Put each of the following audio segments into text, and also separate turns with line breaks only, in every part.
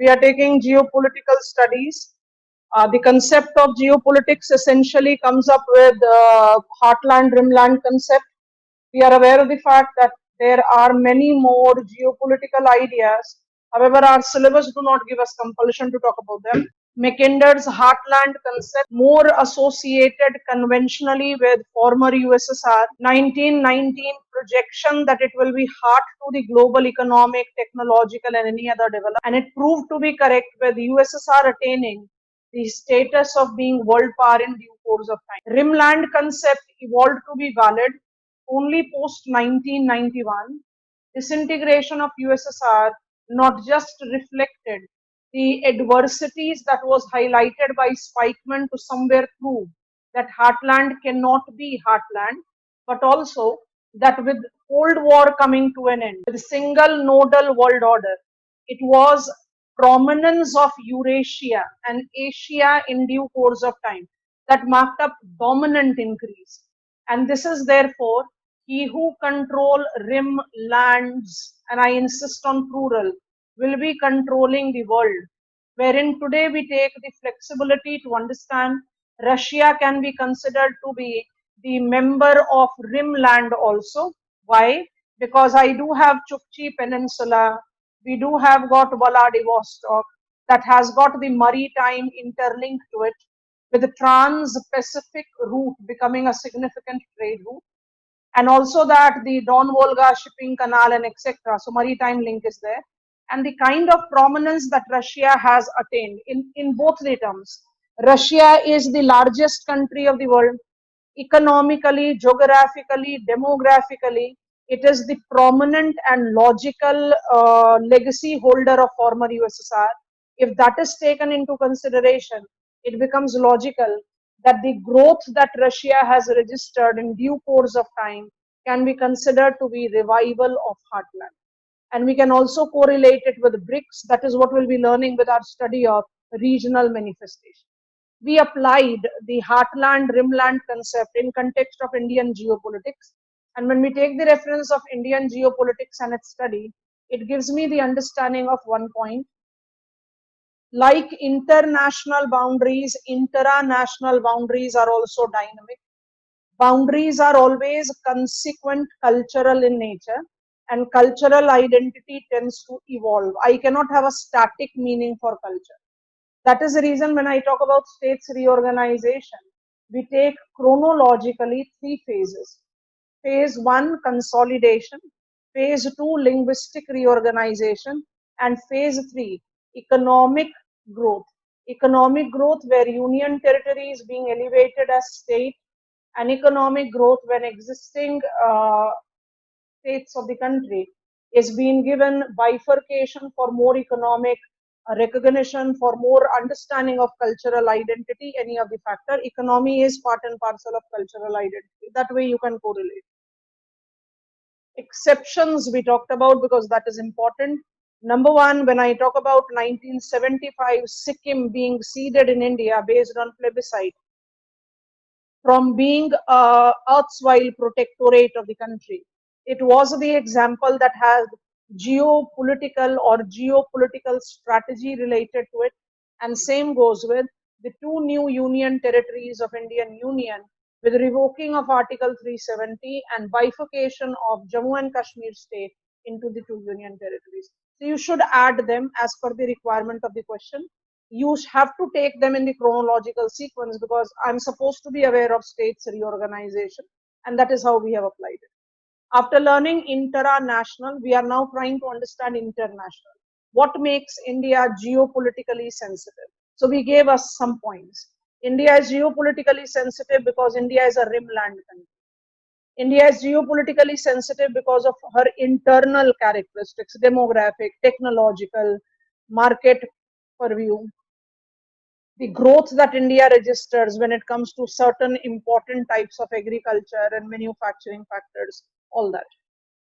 We are taking geopolitical studies. The concept of geopolitics essentially comes up with heartland rimland concept. We are aware of the fact that there are many more geopolitical ideas. However, our syllabus do not give us compulsion to talk about them. Mackinder's heartland concept, more associated conventionally with former USSR, 1919 projection that it will be heart to the global economic, technological and any other development, and it proved to be correct with USSR attaining the status of being world power in due course of time. Rimland concept evolved to be valid only post 1991. Disintegration of USSR not just reflected the adversities that was highlighted by Spikeman to somewhere prove that heartland cannot be heartland, but also that with Cold War coming to an end, with single nodal world order, it was prominence of Eurasia and Asia in due course of time that marked up dominant increase. And this is therefore he who control rim lands, and I insist on plural, will be controlling the world. Wherein today we take the flexibility to understand Russia can be considered to be the member of rimland also. Why? Because I do have Chukchi Peninsula, we do have got Vladivostok that has got the maritime interlinked to it, with the trans-Pacific route becoming a significant trade route, and also that the Don Volga shipping canal and etc. So maritime link is there, and the kind of prominence that Russia has attained in both the terms. Russia is the largest country of the world, economically, geographically, demographically. It is the prominent and logical legacy holder of former USSR. If that is taken into consideration, it becomes logical that the growth that Russia has registered in due course of time can be considered to be revival of heartland. And we can also correlate it with BRICS. That is what we'll be learning with our study of regional manifestation. We applied the heartland rimland concept in context of Indian geopolitics. And when we take the reference of Indian geopolitics and its study, it gives me the understanding of one point. Like international boundaries, intra-national boundaries are also dynamic. Boundaries are always consequent cultural in nature, and cultural identity tends to evolve. I cannot have a static meaning for culture. That is the reason when I talk about states reorganization, we take chronologically 3 phases. Phase 1, consolidation. Phase 2, linguistic reorganization. And phase 3, economic growth. Economic growth where union territory is being elevated as state, and economic growth when existing states of the country is being given bifurcation for more economic recognition, for more understanding of cultural identity, any of the factor. Economy is part and parcel of cultural identity. That way you can correlate. Exceptions we talked about because that is important. Number one, when I talk about 1975 Sikkim being ceded in India based on plebiscite, from being a erstwhile protectorate of the country, it was the example that has geopolitical strategy related to it, and same goes with the 2 new union territories of Indian Union with revoking of Article 370 and bifurcation of Jammu and Kashmir state into the 2 union territories. So you should add them as per the requirement of the question. You have to take them in the chronological sequence because I'm supposed to be aware of states reorganization, and that is how we have applied it. After learning intra-national, we are now trying to understand international. What makes India geopolitically sensitive? So we gave us some points. India is geopolitically sensitive because India is a rimland country. India is geopolitically sensitive because of her internal characteristics, demographic, technological, market purview. The growth that India registers when it comes to certain important types of agriculture and manufacturing factors, all that.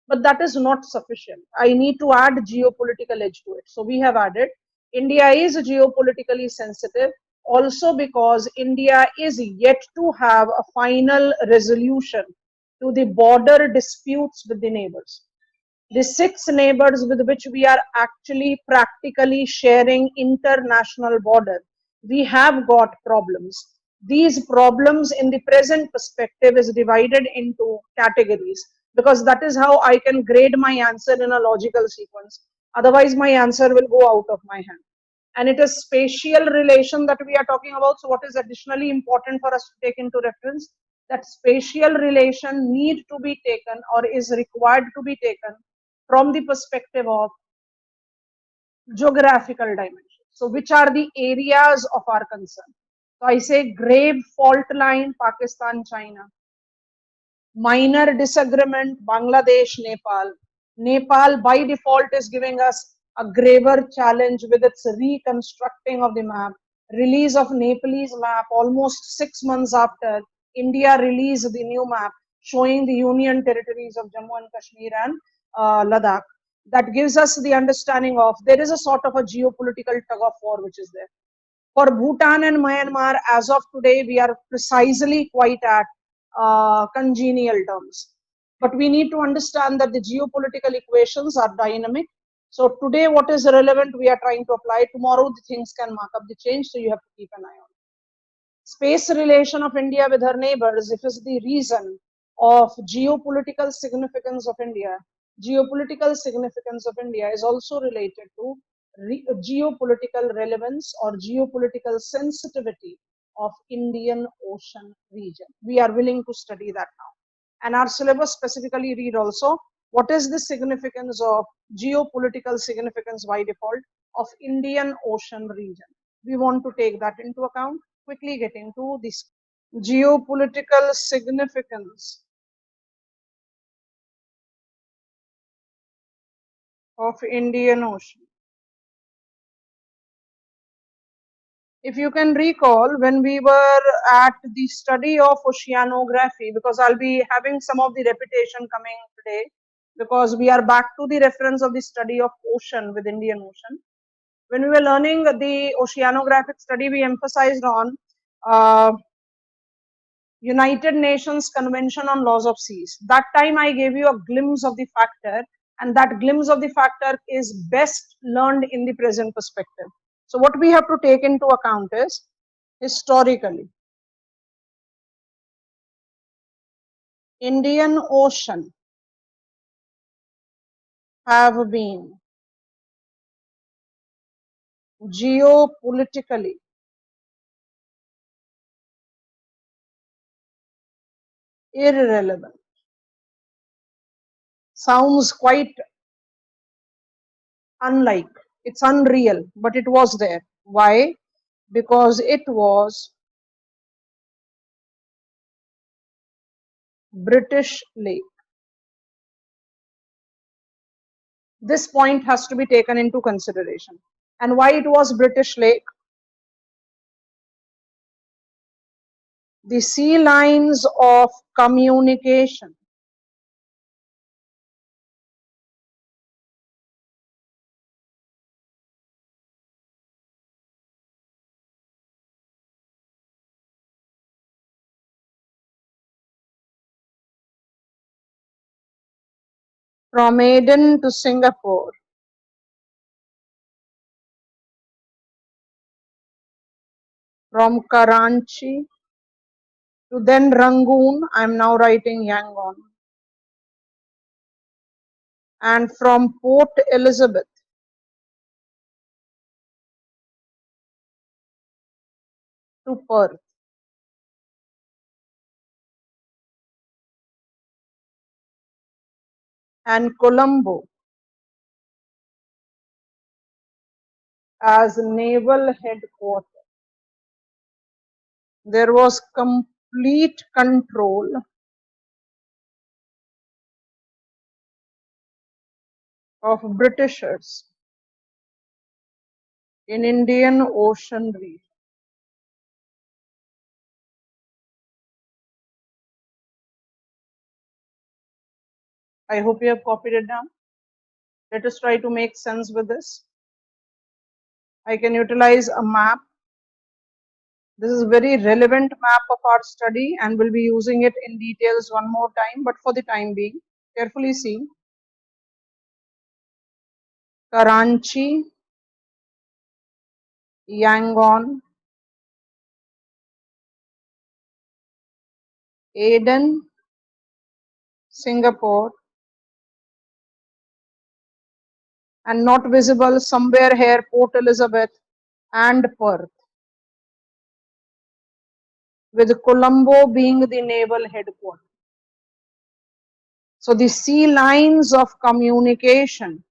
But that is not sufficient. I need to add geopolitical edge to it. So we have added India is geopolitically sensitive also because India is yet to have a final resolution to the border disputes with the neighbors. the 6 neighbors with which we are actually practically sharing international border, we have got problems. These problems in the present perspective is divided into categories, because that is how I can grade my answer in a logical sequence. Otherwise, my answer will go out of my hand. And it is spatial relation that we are talking about. So what is additionally important for us to take into reference, that spatial relation need to be taken or is required to be taken from the perspective of geographical dimension. So which are the areas of our concern? So I say grave fault line, Pakistan, China. Minor disagreement, Bangladesh, Nepal. Nepal by default is giving us a graver challenge with its reconstructing of the map. Release of Nepalese map almost 6 months after India released the new map showing the union territories of Jammu and Kashmir and Ladakh. That gives us the understanding of there is a sort of a geopolitical tug of war which is there. For Bhutan and Myanmar, as of today, we are precisely quite at congenial terms. But we need to understand that the geopolitical equations are dynamic. So today, what is relevant, we are trying to apply. Tomorrow, the things can mark up the change, so you have to keep an eye on it. Space relation of India with her neighbors, if is the reason of geopolitical significance of India, geopolitical significance of India is also related to geopolitical relevance or geopolitical sensitivity of Indian Ocean region. We are willing to study that now. And our syllabus specifically read also what is the significance of geopolitical significance by default of Indian Ocean region. We want to take that into account. Quickly getting to this geopolitical significance of Indian Ocean. If you can recall, when we were at the study of oceanography, because I'll be having some of the repetition coming today, because we are back to the reference of the study of ocean with Indian Ocean. When we were learning the oceanographic study, we emphasized on United Nations Convention on Laws of Seas. That time I gave you a glimpse of the factor, and that glimpse of the factor is best learned in the present perspective. So what we have to take into account is historically, Indian Ocean have been geopolitically irrelevant. Sounds quite unlike, it's unreal, but it was there. Why? Because it was British lake. This point has to be taken into consideration. And why it was British lake? The sea lines of communication from Aden to Singapore from Karachi to then Rangoon, I am now writing Yangon, and from Port Elizabeth to Perth. And Colombo as naval headquarters. There was complete control of Britishers in Indian Ocean region. I hope you have copied it down. Let us try to make sense with this. I can utilize a map. This is a very relevant map of our study, and we'll be using it in details one more time, but for the time being, carefully see. Karachi, Yangon, Aden, Singapore, and not visible somewhere here, Port Elizabeth and Perth, with Colombo being the naval headquarters. So the sea lines of communication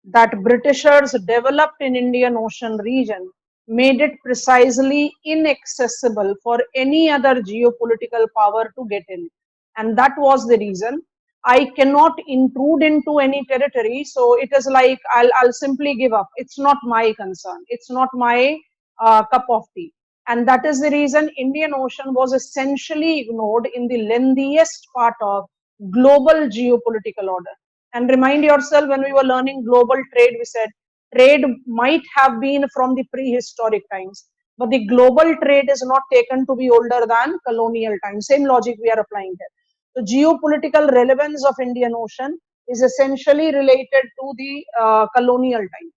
that Britishers developed in Indian Ocean region made it precisely inaccessible for any other geopolitical power to get in. And that was the reason I cannot intrude into any territory. So it is like I'll simply give up. It's not my concern. It's not my cup of tea. And that is the reason Indian Ocean was essentially ignored in the lengthiest part of global geopolitical order. And remind yourself, when we were learning global trade, we said trade might have been from the prehistoric times, but the global trade is not taken to be older than colonial times. Same logic we are applying here. The geopolitical relevance of Indian Ocean is essentially related to the colonial time.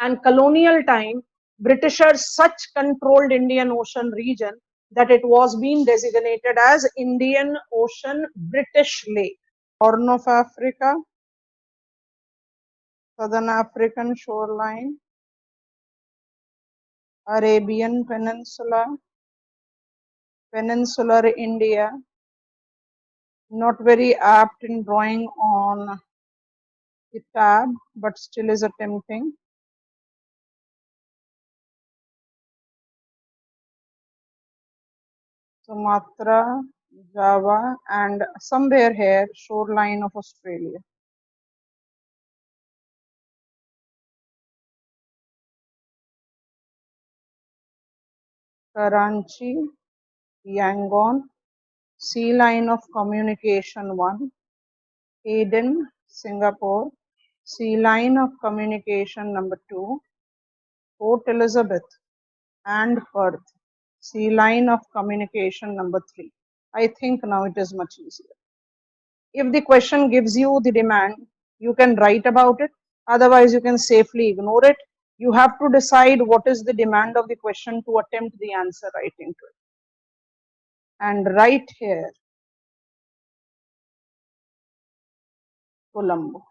And colonial time, Britishers such controlled Indian Ocean region that it was being designated as Indian Ocean British Lake. Horn of Africa, Southern African shoreline, Arabian Peninsula, Peninsular India, not very apt in drawing on the tab, but still is attempting. Sumatra, Java, and somewhere here, shoreline of Australia. Karachi, Yangon, Sea Line of Communication 1, Aden, Singapore, Sea Line of Communication number 2, Port Elizabeth and Perth, Sea Line of Communication number 3. I think now it is much easier. If the question gives you the demand, you can write about it. Otherwise, you can safely ignore it. You have to decide what is the demand of the question to attempt the answer writing to it. And right here, Colombo.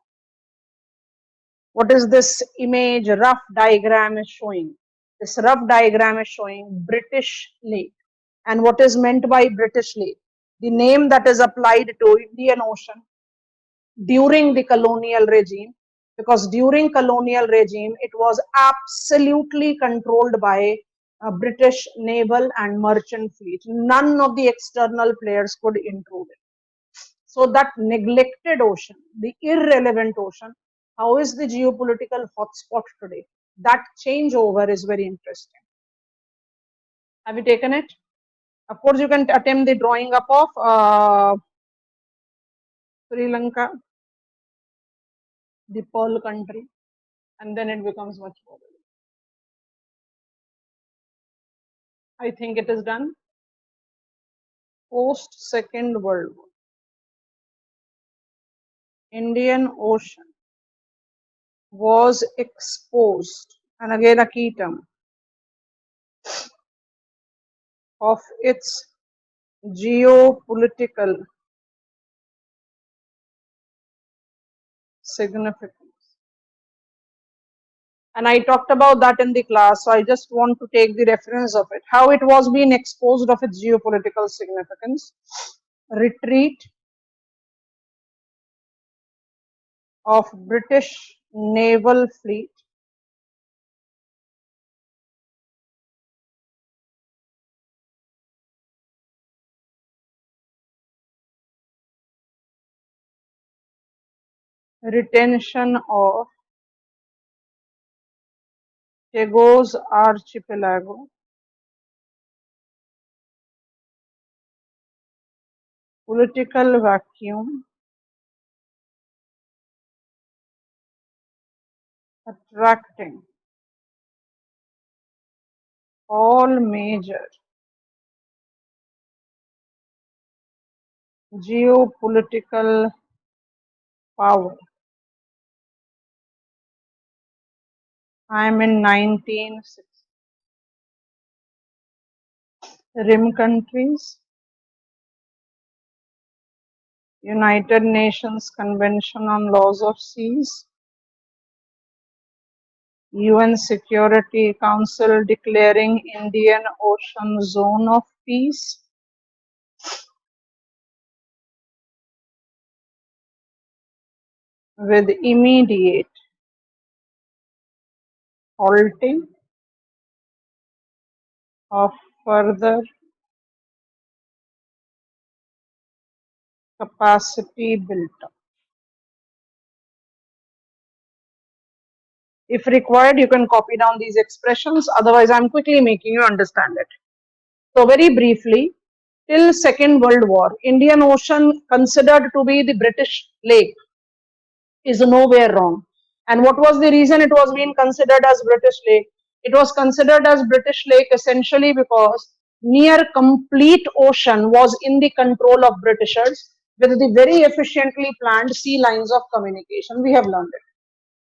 What is this image rough diagram is showing? This rough diagram is showing British Lake. And what is meant by British Lake? The name that is applied to Indian Ocean during the colonial regime, because during colonial regime it was absolutely controlled by British naval and merchant fleet. None of the external players could intrude it. So that neglected ocean, the irrelevant ocean, how is the geopolitical hotspot today? That changeover is very interesting. Have you taken it? Of course, you can attempt the drawing up of Sri Lanka, the Pearl country, and then it becomes much more. I think it is done. Post Second World War, Indian Ocean was exposed, and again a key term, of its geopolitical significance. And I talked about that in the class, so I just want to take the reference of it, how it was being exposed of its geopolitical significance. Retreat of British naval fleet, retention of Chagos Archipelago, political vacuum, attracting all major geopolitical power. I am in 1960. Rim countries, United Nations Convention on Laws of Seas, UN Security Council declaring Indian Ocean zone of peace, with immediate halting of further capacity built up. If required, you can copy down these expressions. Otherwise, I'm quickly making you understand it. So very briefly, till Second World War, Indian Ocean, considered to be the British lake, is nowhere wrong. And what was the reason it was being considered as British lake? It was considered as British lake essentially because near complete ocean was in the control of Britishers with the very efficiently planned sea lines of communication. We have learned it.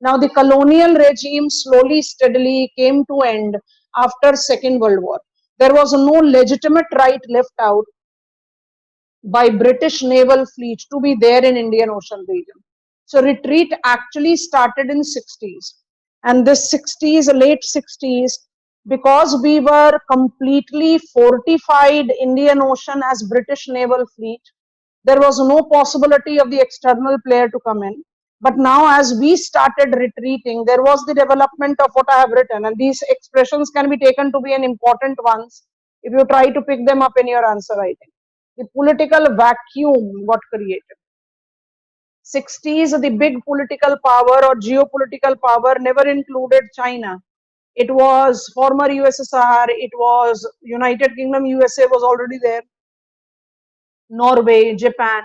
Now the colonial regime slowly, steadily came to end after Second World War. There was no legitimate right left out by British naval fleet to be there in Indian Ocean region. So retreat actually started in 60s, and this 60s, late 60s, because we were completely fortified Indian Ocean as British naval fleet, there was no possibility of the external player to come in. But now as we started retreating, there was the development of what I have written, and these expressions can be taken to be an important ones if you try to pick them up in your answer writing. The political vacuum got created. 60s, the big political power or geopolitical power never included China. It was former USSR, it was United Kingdom, USA was already there, Norway, Japan,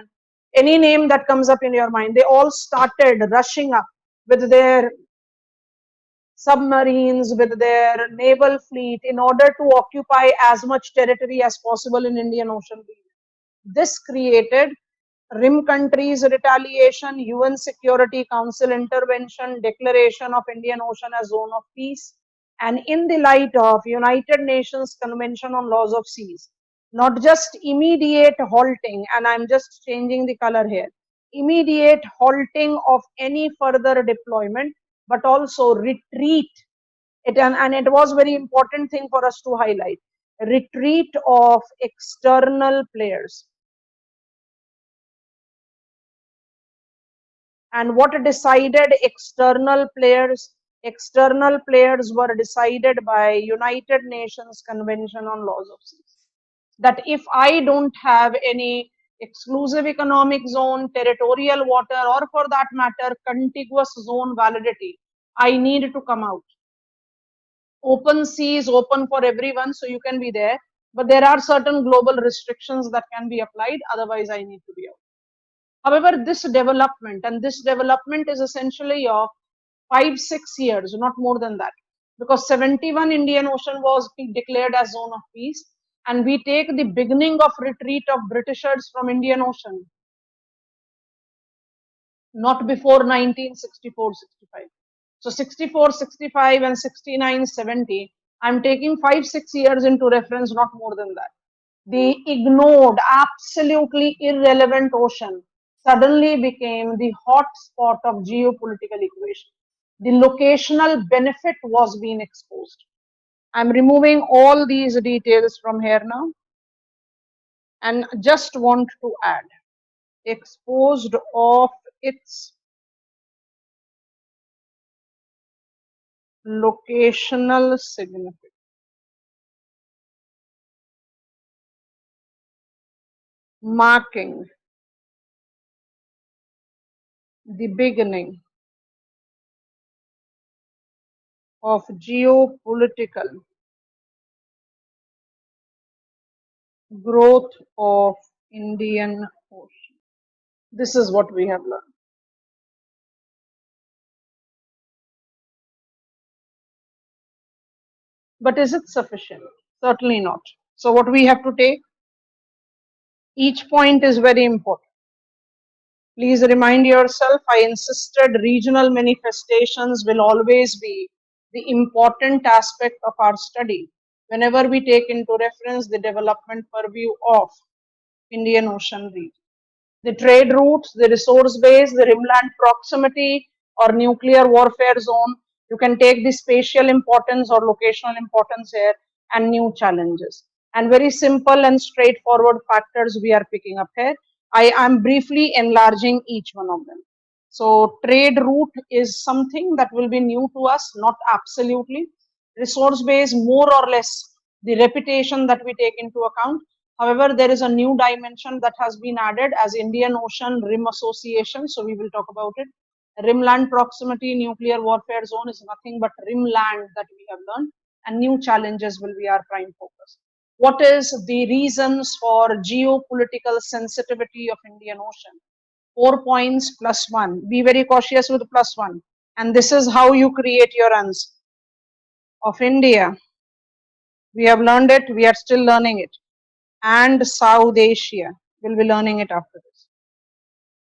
any name that comes up in your mind, they all started rushing up with their submarines, with their naval fleet in order to occupy as much territory as possible in Indian Ocean region. This created rim countries retaliation, UN Security Council intervention, declaration of Indian Ocean as zone of peace, and in the light of United Nations Convention on Laws of Seas, not just immediate halting, and I'm just changing the color here, immediate halting of any further deployment, but also retreat. And it was very important thing for us to highlight, retreat of external players. And what decided external players? External players were decided by United Nations Convention on Laws of Seas. That if I don't have any exclusive economic zone, territorial water, or for that matter, contiguous zone validity, I need to come out. Open sea is open for everyone, so you can be there. But there are certain global restrictions that can be applied, otherwise I need to be out. However, this development is essentially of 5-6 years, not more than that, because 71 Indian Ocean was declared as zone of peace, and we take the beginning of retreat of Britishers from Indian Ocean, not before 1964-65. So 64-65 and 69-70, I'm taking 5-6 years into reference, not more than that. The ignored, absolutely irrelevant ocean suddenly became the hot spot of geopolitical equation. The locational benefit was being exposed. I'm removing all these details from here now and just want to add exposed of its locational significance, marking the beginning of geopolitical growth of Indian Ocean. This is what we have learned. But is it sufficient? Certainly not. So what we have to take? Each point is very important. Please remind yourself, I insisted regional manifestations will always be the important aspect of our study whenever we take into reference the development purview of Indian Ocean region. The trade routes, the resource base, the rimland proximity or nuclear warfare zone. You can take the spatial importance or locational importance here and new challenges. And very simple and straightforward factors we are picking up here. I am briefly enlarging each one of them. So trade route is something that will be new to us, not absolutely. Resource base, more or less the reputation that we take into account. However, there is a new dimension that has been added as Indian Ocean Rim Association. So we will talk about it. Rimland proximity, nuclear warfare zone is nothing but rimland that we have learned, and new challenges will be our prime focus. What is the reasons for geopolitical sensitivity of Indian Ocean? 4 points plus 1. Be very cautious with plus 1. And this is how you create your answer. Of India, we have learned it, we are still learning it. And South Asia, we'll be learning it after this.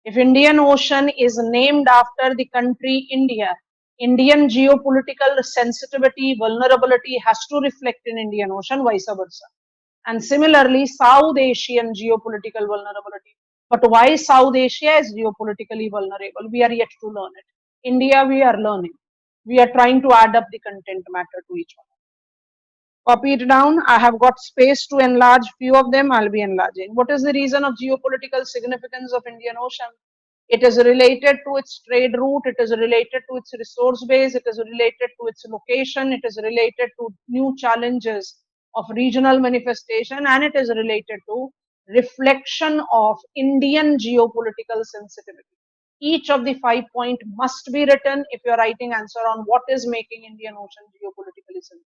If Indian Ocean is named after the country India, Indian geopolitical sensitivity, vulnerability has to reflect in Indian Ocean, vice versa. And similarly, South Asian geopolitical vulnerability. But why South Asia is geopolitically vulnerable? We are yet to learn it. India, we are learning. We are trying to add up the content matter to each one. Copy it down. I have got space to enlarge few of them. I'll be enlarging. What is the reason of geopolitical significance of Indian Ocean? It is related to its trade route. It is related to its resource base. It is related to its location. It is related to new challenges of regional manifestation, and it is related to reflection of Indian geopolitical sensitivity. Each of the 5 points must be written if you are writing answer on what is making Indian Ocean geopolitically sensitive.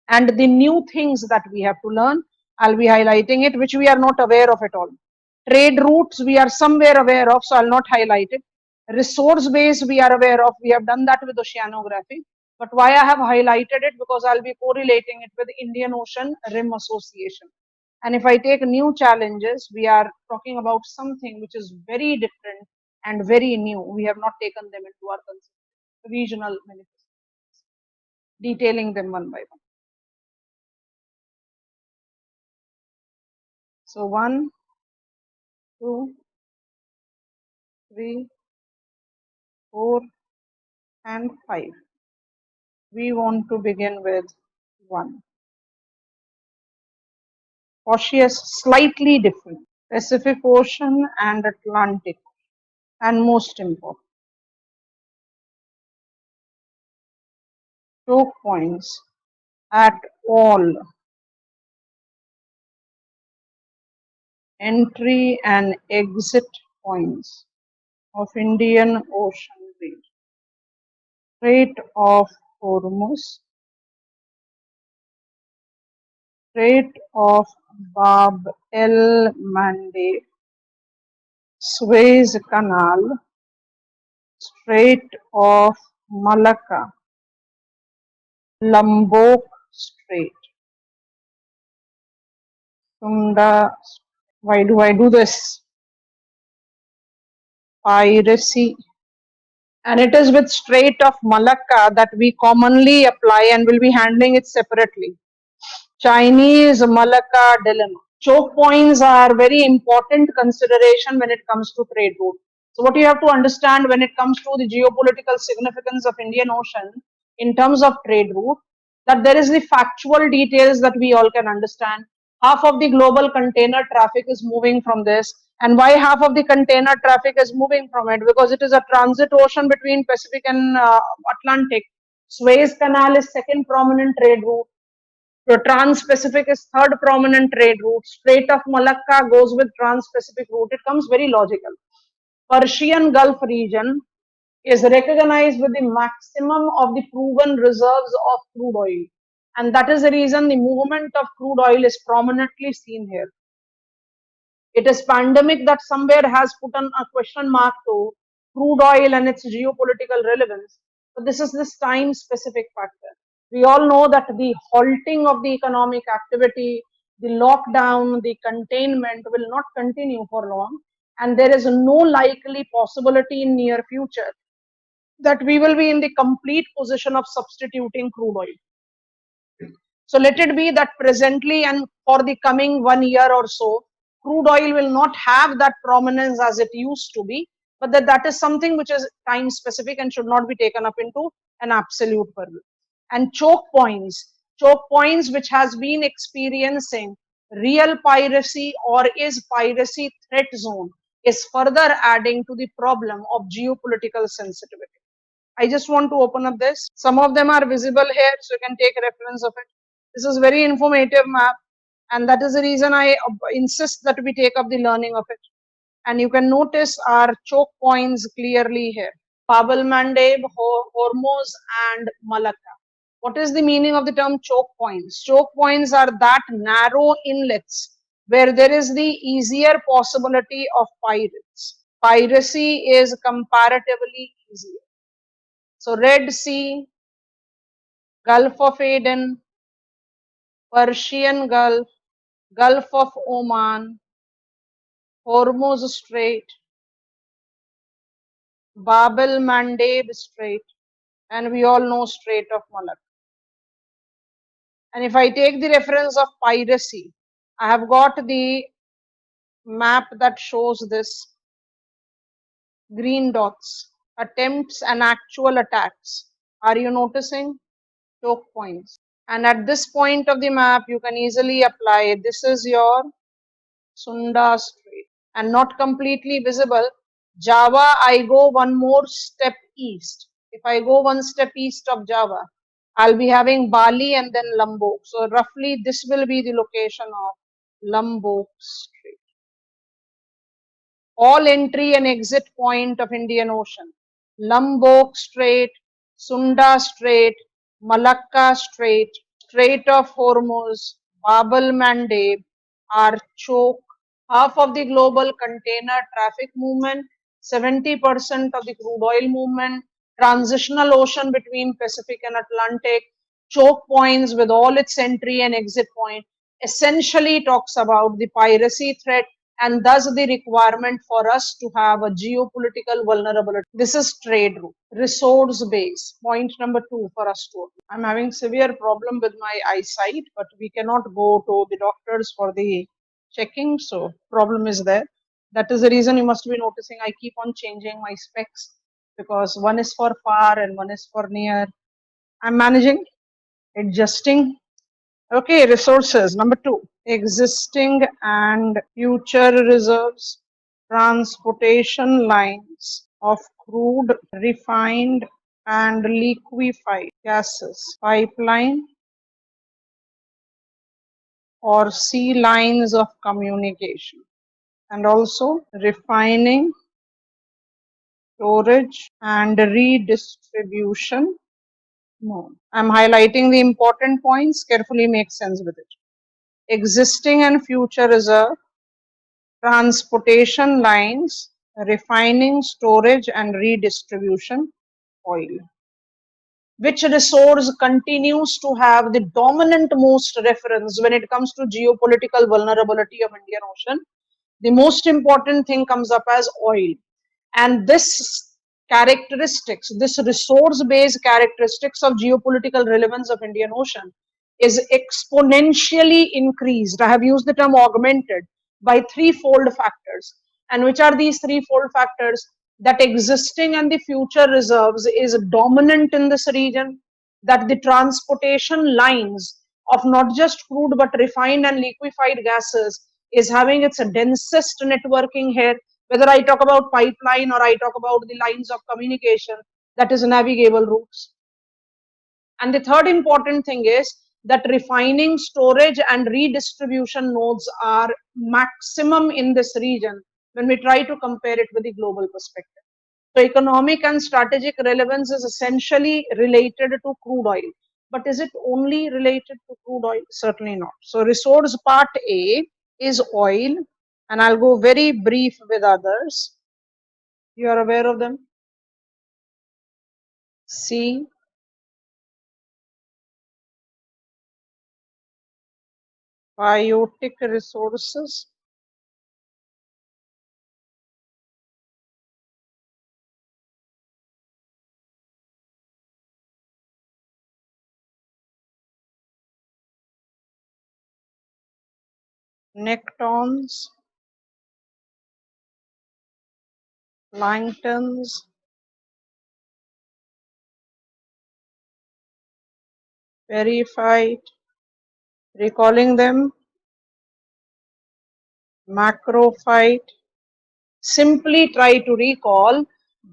And the new things that we have to learn, I'll be highlighting it, which we are not aware of at all. Trade routes, we are somewhere aware of, so I'll not highlight it. Resource base, we are aware of, we have done that with oceanography. But why I have highlighted it? Because I'll be correlating it with Indian Ocean Rim Association. And if I take new challenges, we are talking about something which is very different and very new. We have not taken them into our consideration. Regional manifestations, detailing them one by one. So 1, 2, 3, 4, and 5. We want to begin with 1. Cautious, slightly different. Pacific Ocean and Atlantic. And most important, choke points at all entry and exit points of Indian Ocean region. Strait of Hormuz, Strait of Bab el Mandeb, Suez Canal, Strait of Malacca, Lombok Strait, Sunda. Why do I do this? Piracy. And it is with Strait of Malacca that we commonly apply and will be handling it separately. Chinese Malacca dilemma. Choke points are very important consideration when it comes to trade route. So what you have to understand when it comes to the geopolitical significance of Indian Ocean in terms of trade route, that there is the factual details that we all can understand. Half of the global container traffic is moving from this. And why half of the container traffic is moving from it? Because it is a transit ocean between Pacific and Atlantic. Suez Canal is second prominent trade route. So Trans-Pacific is third prominent trade route. Strait of Malacca goes with Trans-Pacific route. It comes very logical. Persian Gulf region is recognized with the maximum of the proven reserves of crude oil. And that is the reason the movement of crude oil is prominently seen here. It is pandemic that somewhere has put on a question mark to crude oil and its geopolitical relevance. But this is this time specific factor. We all know that the halting of the economic activity, the lockdown, the containment will not continue for long, and there is no likely possibility in near future that we will be in the complete position of substituting crude oil. So let it be that presently and for the coming 1 year or so, crude oil will not have that prominence as it used to be, but that is something which is time specific and should not be taken up into an absolute purview. And choke points which has been experiencing real piracy or is piracy threat zone is further adding to the problem of geopolitical sensitivity. I just want to open up this. Some of them are visible here, so you can take reference of it. This is very informative map, and that is the reason I insist that we take up the learning of it. And you can notice our choke points clearly here. Bab el-Mandeb, Hormuz and Malacca. What is the meaning of the term choke points? Choke points are that narrow inlets where there is the easier possibility of pirates. Piracy is comparatively easier. So Red Sea, Gulf of Aden, Persian Gulf, Gulf of Oman, Hormuz Strait, Bab el-Mandeb Strait, and we all know Strait of Malacca. And if I take the reference of piracy, I have got the map that shows this green dots, attempts and actual attacks. Are you noticing? Choke points. And at this point of the map, you can easily apply, this is your Sunda Strait, and not completely visible. Java, I go one more step east. If I go one step east of Java, I'll be having Bali and then Lombok. So roughly this will be the location of Lombok Strait. All entry and exit point of Indian Ocean. Lombok Strait, Sunda Strait, Malacca Strait, Strait of Hormuz, Bab el-Mandeb are choke. Half of the global container traffic movement, 70% of the crude oil movement, transitional ocean between Pacific and Atlantic, choke points with all its entry and exit point, essentially talks about the piracy threat and thus the requirement for us to have a geopolitical vulnerability. This is trade route, resource base, point number 2 for us to. I'm having severe problem with my eyesight, but we cannot go to the doctors for the checking, so problem is there. That is the reason you must be noticing I keep on changing my specs, because one is for far and one is for near. I'm managing, adjusting. Okay, resources. Number 2, existing and future reserves, transportation lines of crude, refined and liquefied gases, pipeline or sea lines of communication, and also refining, storage and redistribution. No, I'm highlighting the important points, carefully make sense with it. Existing and future reserve, transportation lines, refining, storage and redistribution, oil. Which resource continues to have the dominant most reference when it comes to geopolitical vulnerability of Indian Ocean? The most important thing comes up as oil. And this characteristics, this resource-based characteristics of geopolitical relevance of Indian Ocean is exponentially increased. I have used the term augmented by threefold factors. And which are these threefold factors? That existing and the future reserves is dominant in this region, that the transportation lines of not just crude but refined and liquefied gases is having its densest networking here, whether I talk about pipeline or I talk about the lines of communication, that is navigable routes. And the third important thing is that refining, storage and redistribution nodes are maximum in this region when we try to compare it with the global perspective. So economic and strategic relevance is essentially related to crude oil. But is it only related to crude oil? Certainly not. So resource part A is oil, and I'll go very brief with others. You are aware of them? C, biotic resources, nectons, planktons, periphyte, recalling them, macrophyte. Simply try to recall,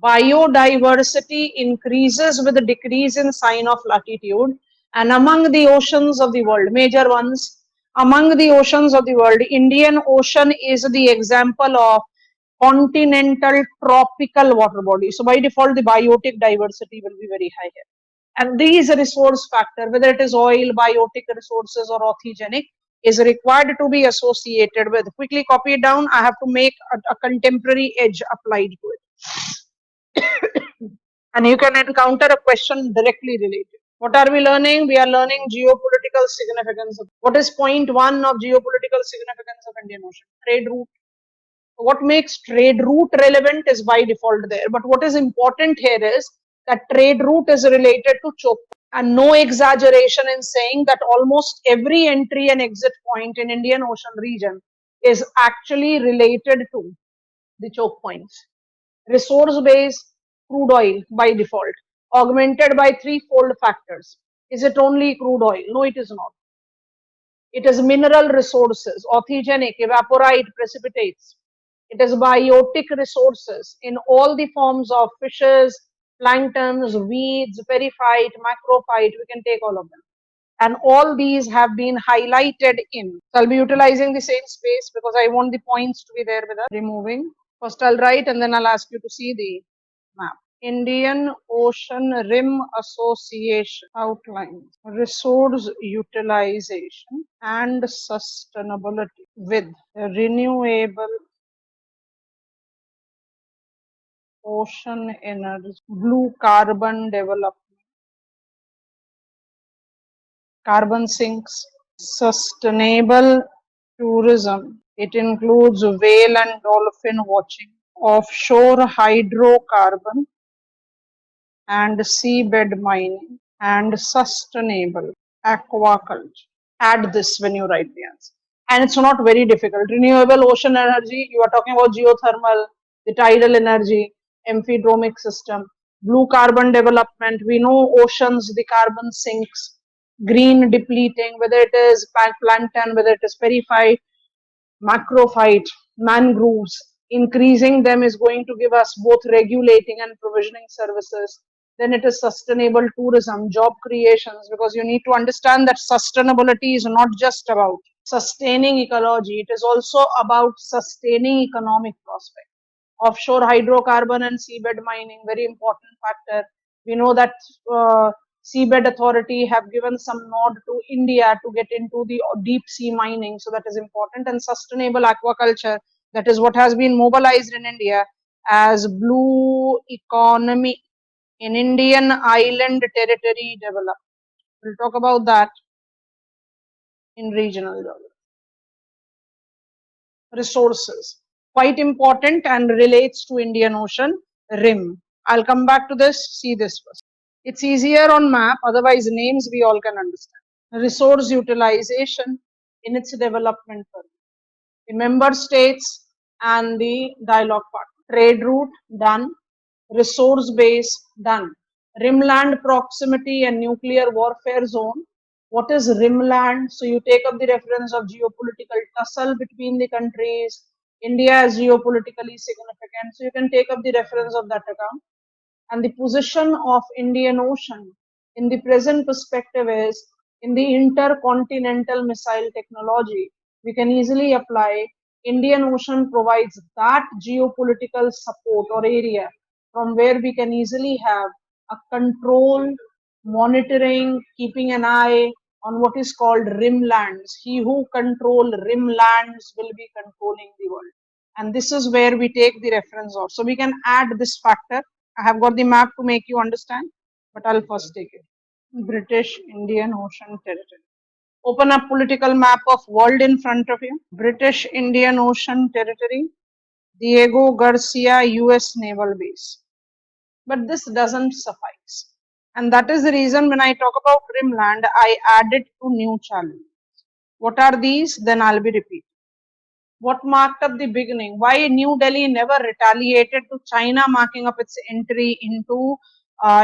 biodiversity increases with the decrease in sign of latitude, and among the oceans of the world, major ones, among the oceans of the world, Indian Ocean is the example of continental tropical water body. So by default, the biotic diversity will be very high here. And these resource factor, whether it is oil, biotic resources or orthogenic, is required to be associated with. Quickly copy it down. I have to make a contemporary edge applied to it. And you can encounter a question directly related. What are we learning? We are learning geopolitical significance. What is point one of geopolitical significance of Indian Ocean? Trade route. What makes trade route relevant is by default there. But what is important here is that trade route is related to choke, and no exaggeration in saying that almost every entry and exit point in Indian Ocean region is actually related to the choke points. Resource base, crude oil by default, augmented by threefold factors. Is it only crude oil? No, it is not. It is mineral resources, orthogenic, evaporite, precipitates. It is biotic resources in all the forms of fishes, planktons, weeds, periphyte, macrophyte. We can take all of them. And all these have been highlighted in. So I'll be utilizing the same space because I want the points to be there with us. Removing. First I'll write and then I'll ask you to see the map. Indian Ocean Rim Association outlines resource utilization and sustainability with renewable ocean energy, blue carbon development, carbon sinks, sustainable tourism. It includes whale and dolphin watching, offshore hydrocarbon and seabed mining, and sustainable aquaculture. Add this when you write the answer. And it's not very difficult. Renewable ocean energy, you are talking about geothermal, the tidal energy, amphidromic system, blue carbon development. We know oceans, the carbon sinks, green depleting, whether it is plankton, whether it is periphyte, macrophyte, mangroves. Increasing them is going to give us both regulating and provisioning services. Then it is sustainable tourism, job creations, because you need to understand that sustainability is not just about sustaining ecology, it is also about sustaining economic prospect. Offshore hydrocarbon and seabed mining, very important factor. We know that seabed authority have given some nod to India to get into the deep sea mining, so that is important. And sustainable aquaculture, that is what has been mobilized in India as blue economy in Indian island territory development. We'll talk about that in regional development. Resources, quite important and relates to Indian Ocean rim. I'll come back to this, see this first. It's easier on map, otherwise names we all can understand. Resource utilization in its development further. The member states and the dialogue partner. Trade route, done. Resource base, done. Rimland proximity and nuclear warfare zone. What is rimland? So you take up the reference of geopolitical tussle between the countries. India is geopolitically significant, so you can take up the reference of that account. And the position of Indian Ocean in the present perspective is in the intercontinental missile technology. We can easily apply Indian Ocean provides that geopolitical support or area from where we can easily have a control, monitoring, keeping an eye on what is called rim lands. He who control rim lands will be controlling the world. And this is where we take the reference of. So we can add this factor. I have got the map to make you understand, but I'll first take it. British Indian Ocean Territory. Open up political map of world in front of you. British Indian Ocean Territory, Diego Garcia US Naval Base. But this doesn't suffice. And that is the reason when I talk about Rimland, I added two new challenges. What are these? Then I'll be repeating. What marked up the beginning? Why New Delhi never retaliated to China marking up its entry into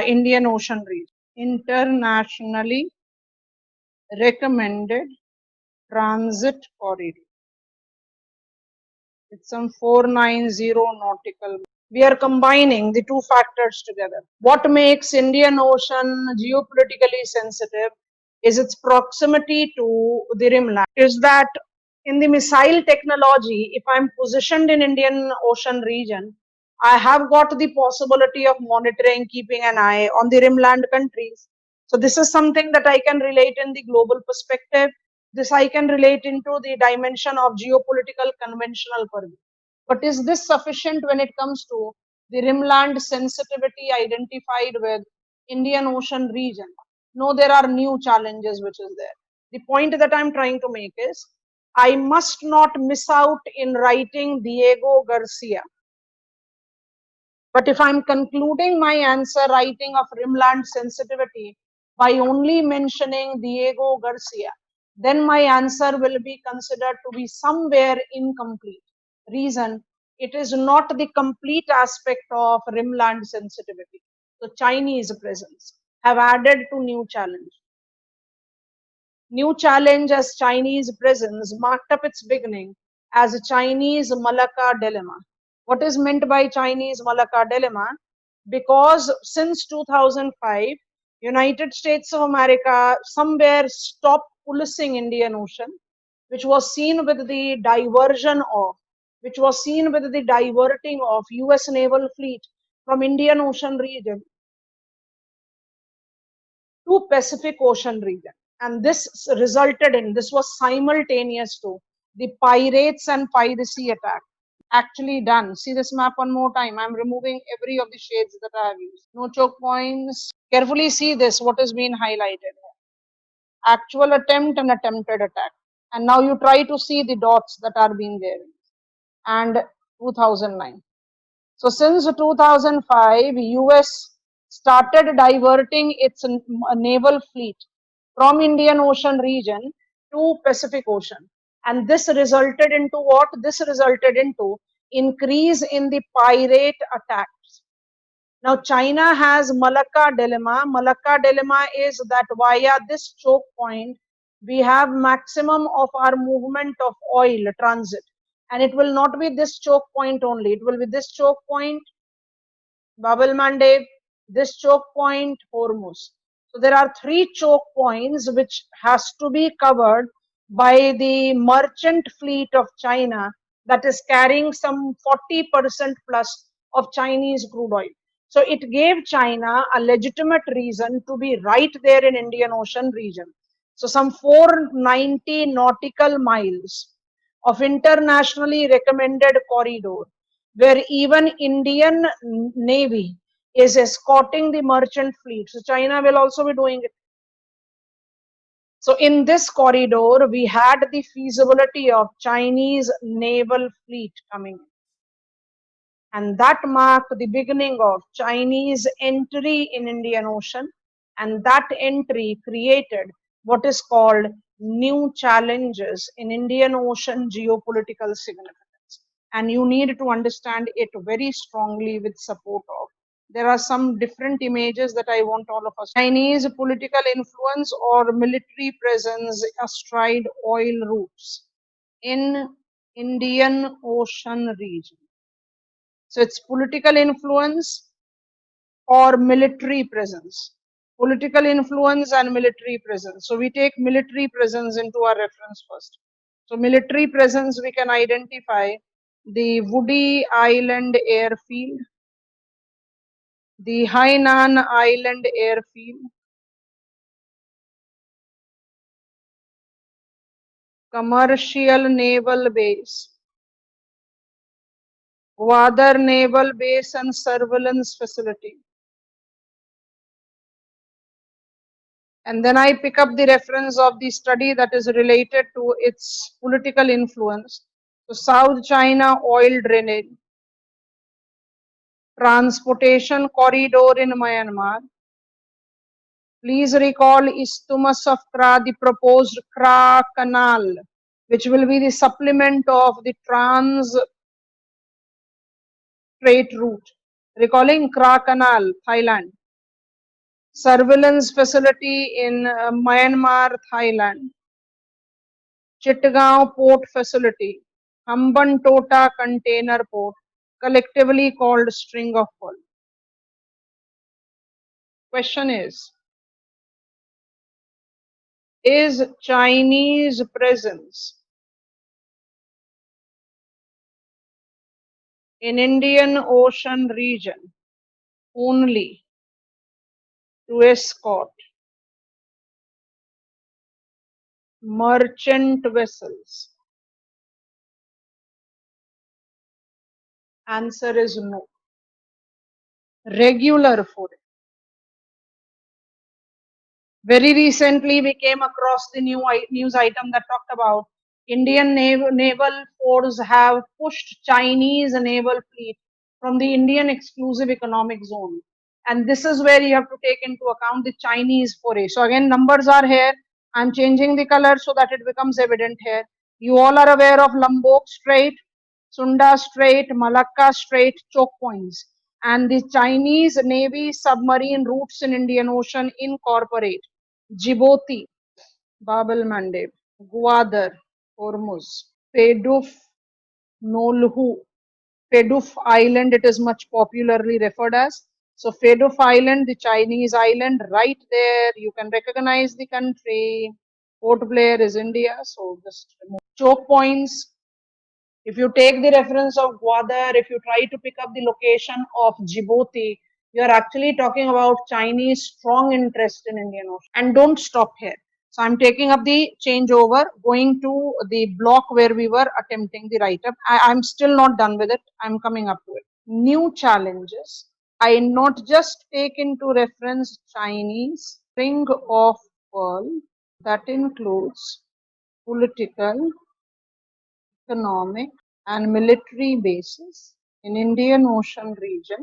Indian Ocean region? Internationally recommended transit corridor. It's some 490 nautical. We are combining the two factors together. What makes Indian Ocean geopolitically sensitive is its proximity to the rimland. Is that in the missile technology, if I'm positioned in Indian Ocean region, I have got the possibility of monitoring, keeping an eye on the rimland countries. So this is something that I can relate in the global perspective. This I can relate into the dimension of geopolitical conventional purview. But is this sufficient when it comes to the rimland sensitivity identified with Indian Ocean region? No, there are new challenges which is there. The point that I'm trying to make is I must not miss out in writing Diego Garcia. But if I'm concluding my answer writing of rimland sensitivity by only mentioning Diego Garcia, then my answer will be considered to be somewhere incomplete. Reason, it is not the complete aspect of rimland sensitivity. So Chinese presence have added to new challenge. New challenge as Chinese presence marked up its beginning as a Chinese Malacca dilemma. What is meant by Chinese Malacca dilemma? Because since 2005, United States of America somewhere stopped policing Indian Ocean, which was seen with the diversion of, which was seen with the diverting of US naval fleet from Indian Ocean region to Pacific Ocean region. And this resulted in, this was simultaneous to the pirates and piracy attack actually done. See this map one more time. I'm removing every of the shades that I have used. No choke points. Carefully see this, what is being highlighted. Actual attempt and attempted attack. And now you try to see the dots that are being there. And 2009. So since 2005, US started diverting its naval fleet from Indian Ocean region to Pacific Ocean. And this resulted into what? This resulted into increase in the pirate attacks. Now China has Malacca dilemma. Malacca dilemma is that via this choke point, we have maximum of our movement of oil transit. And it will not be this choke point only. It will be this choke point, Bab el Mandeb, this choke point, Hormuz. So there are three choke points which has to be covered by the merchant fleet of China that is carrying some 40% plus of Chinese crude oil. So it gave China a legitimate reason to be right there in Indian Ocean region. So some 490 nautical miles of internationally recommended corridor where even Indian Navy is escorting the merchant fleet. So China will also be doing it. So in this corridor, we had the feasibility of Chinese naval fleet coming in. And that marked the beginning of Chinese entry in Indian Ocean. And that entry created what is called new challenges in Indian Ocean geopolitical significance. And you need to understand it very strongly with support of. There are some different images that I want all of us. Chinese political influence or military presence astride oil routes in Indian Ocean region. So it's political influence or military presence. Political influence and military presence. So we take military presence into our reference first. So military presence, we can identify the Woody Island airfield, the Hainan Island airfield, commercial naval base, Gwadar naval base and surveillance facility, And then I pick up the reference of the study that is related to its political influence. So South China oil drainage, transportation corridor in Myanmar. Please recall Isthmus of Kra, the proposed Kra Canal, which will be the supplement of the trans trade route. Recalling Kra Canal, Thailand. Surveillance facility in Myanmar, Thailand. Chittagong Port Facility, Hambantota Container Port, collectively called String of Pearl. Question is Chinese presence in Indian Ocean region only to escort merchant vessels? Answer is no. Regular footing. Very recently, we came across the news item that talked about Indian naval force have pushed Chinese naval fleet from the Indian exclusive economic zone. And this is where you have to take into account the Chinese foray. So again, numbers are here. I'm changing the color so that it becomes evident here. You all are aware of Lombok Strait, Sunda Strait, Malacca Strait, choke points. And the Chinese Navy submarine routes in Indian Ocean incorporate Djibouti, Bab el Mandeb, Gwadar, Hormuz, Perduf, Nolhu, Perduf Island, it is much popularly referred as. So Perduf Island, the Chinese island, right there, you can recognize the country. Port Blair is India, so just remove. Choke points. If you take the reference of Gwadar, if you try to pick up the location of Djibouti, you are actually talking about Chinese strong interest in Indian Ocean. And don't stop here. So I'm taking up the changeover, going to the block where we were attempting the write-up. I'm still not done with it. I'm coming up to it. New challenges. I not just take into reference Chinese string of pearl that includes political, economic, and military bases in Indian Ocean region.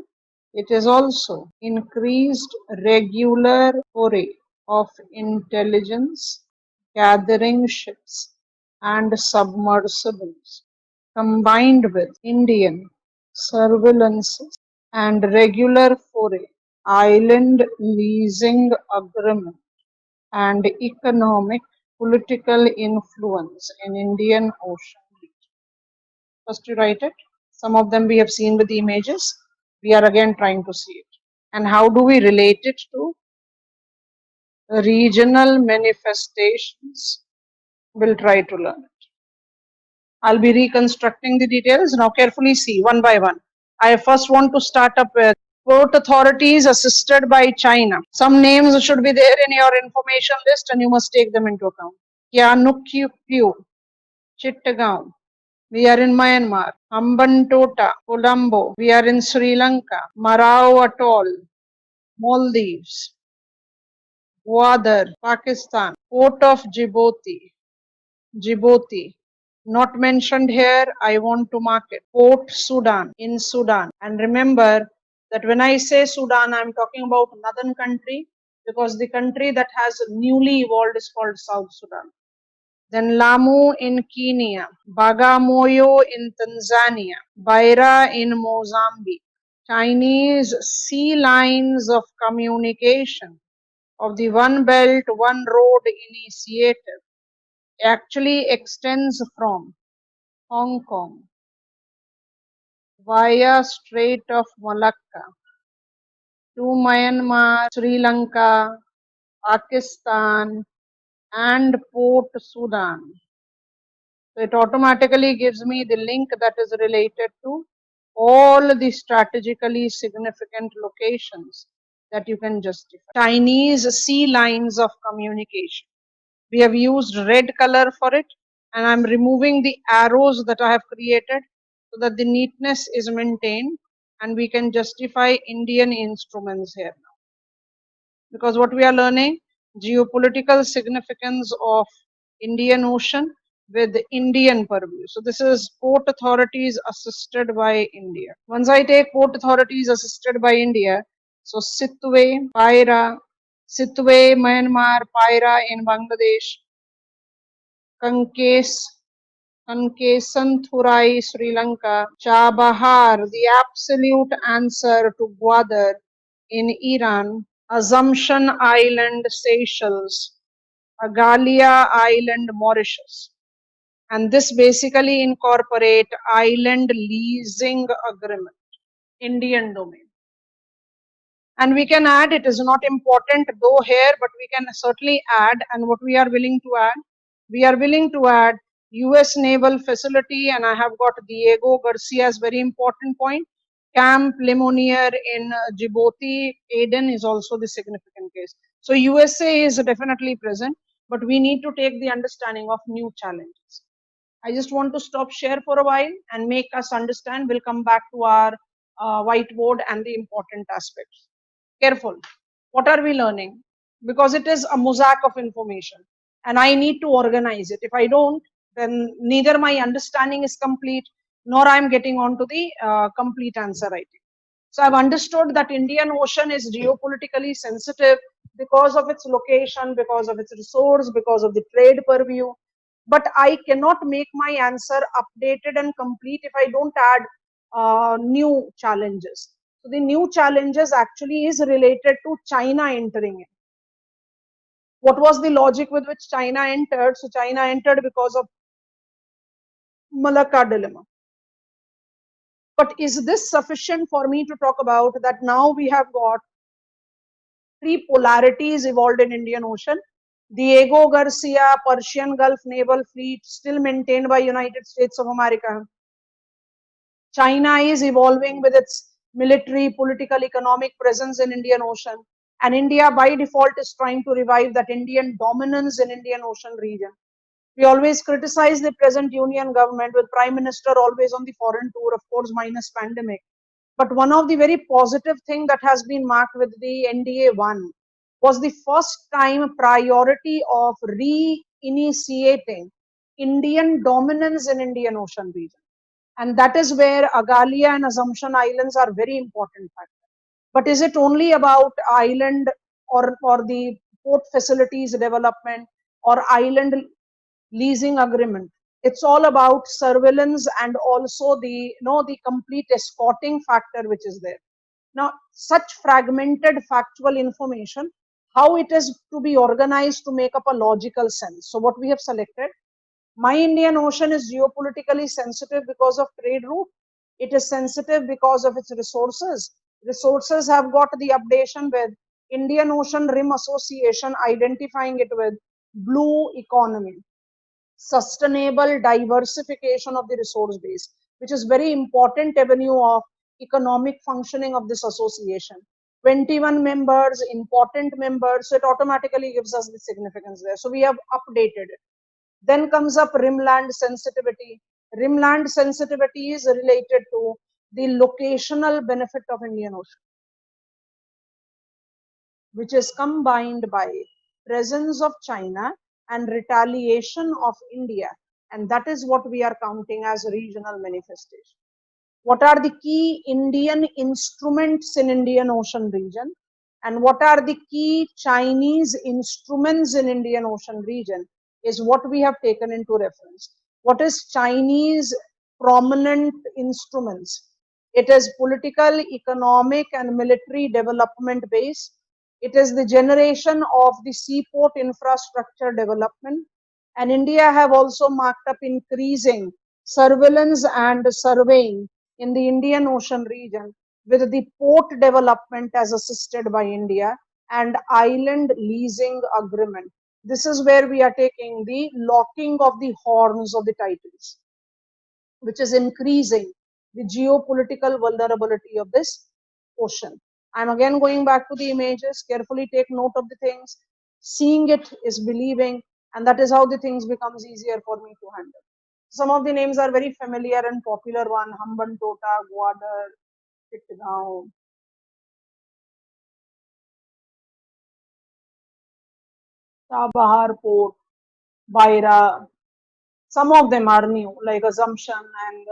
It is also increased regular foray of intelligence gathering ships and submersibles combined with Indian surveillance and regular foray island leasing agreement and economic political influence in Indian Ocean region. First you write it. Some of them we have seen with the images. We are again trying to see it. And how do we relate it to regional manifestations? We'll try to learn it. I'll be reconstructing the details. Now carefully see one by one. I first want to start up with port authorities assisted by China. Some names should be there in your information list and you must take them into account. Sihanoukville, Chittagong. We are in Myanmar. Hambantota, Colombo. We are in Sri Lanka. Marao Atoll, Maldives. Gwadar, Pakistan. Port of Djibouti, Djibouti. Not mentioned here, I want to mark it. Port Sudan, in Sudan. And remember that when I say Sudan, I'm talking about northern country because the country that has newly evolved is called South Sudan. Then Lamu in Kenya, Bagamoyo in Tanzania, Beira in Mozambique. Chinese sea lines of communication of the One Belt, One Road initiative actually extends from Hong Kong via Strait of Malacca to Myanmar, Sri Lanka, Pakistan, and Port Sudan. So it automatically gives me the link that is related to all the strategically significant locations that you can justify. Chinese sea lines of communication. We have used red color for it, and I'm removing the arrows that I have created so that the neatness is maintained and we can justify Indian instruments here now. Because what we are learning, geopolitical significance of Indian Ocean with Indian purview. So this is port authorities assisted by India. Once I take port authorities assisted by India, so Sitwe, Paira, Sitwe, Myanmar, Paira in Bangladesh, Kankes, Kankesanthurai, Sri Lanka, Chabahar, the absolute answer to Gwadar in Iran, Assumption Island, Seychelles, Agalia Island, Mauritius. And this basically incorporate island leasing agreement, Indian domain. And we can add, it is not important though here, but we can certainly add, and what we are willing to add, we are willing to add US naval facility, and I have got Diego Garcia's very important point. Camp Lemonnier in Djibouti, Aden is also the significant case. So USA is definitely present, but we need to take the understanding of new challenges. I just want to stop share for a while and make us understand. We'll come back to our whiteboard and the important aspects. Careful. What are we learning? Because it is a mosaic of information and I need to organize it. If I don't, then neither my understanding is complete nor I'm getting on to the complete answer writing. So I've understood that Indian Ocean is geopolitically sensitive because of its location, because of its resource, because of the trade purview. But I cannot make my answer updated and complete if I don't add new challenges. So the new challenges actually is related to China entering in. What was the logic with which China entered? So China entered because of Malacca dilemma. But is this sufficient for me to talk about that now we have got three polarities evolved in Indian Ocean? Diego Garcia, Persian Gulf Naval Fleet, still maintained by United States of America. China is evolving with its military, political, economic presence in Indian Ocean. And India by default is trying to revive that Indian dominance in Indian Ocean region. We always criticize the present union government with Prime Minister always on the foreign tour, of course, minus pandemic. But one of the very positive thing that has been marked with the NDA-1 was the first time priority of re-initiating Indian dominance in Indian Ocean region. And that is where Agalia and Assumption Islands are very important factors. But is it only about island or the port facilities development or island leasing agreement? It's all about surveillance and also the complete escorting factor which is there. Now, such fragmented factual information, how it is to be organized to make up a logical sense. So what we have selected, my Indian Ocean is geopolitically sensitive because of trade route. It is sensitive because of its resources. Resources have got the updation with Indian Ocean Rim Association identifying it with blue economy, sustainable diversification of the resource base, which is very important avenue of economic functioning of this association. 21 members, important members, so it automatically gives us the significance there. So we have updated it. Then comes up rimland sensitivity. Rimland sensitivity is related to the locational benefit of Indian Ocean, which is combined by presence of China and retaliation of India. And that is what we are counting as regional manifestation. What are the key Indian instruments in Indian Ocean region? And what are the key Chinese instruments in Indian Ocean region is what we have taken into reference. What is Chinese prominent instruments? It is political, economic, and military development base. It is the generation of the seaport infrastructure development. And India have also marked up increasing surveillance and surveying in the Indian Ocean region with the port development as assisted by India and island leasing agreement. This is where we are taking the locking of the horns of the titles, which is increasing the geopolitical vulnerability of this ocean. I'm again going back to the images, carefully take note of the things. Seeing it is believing, and that is how the things becomes easier for me to handle. Some of the names are very familiar and popular one, Hambantota, Gwadar, Chittagaon. Chabahar Port, Baira. Some of them are new, like Assumption and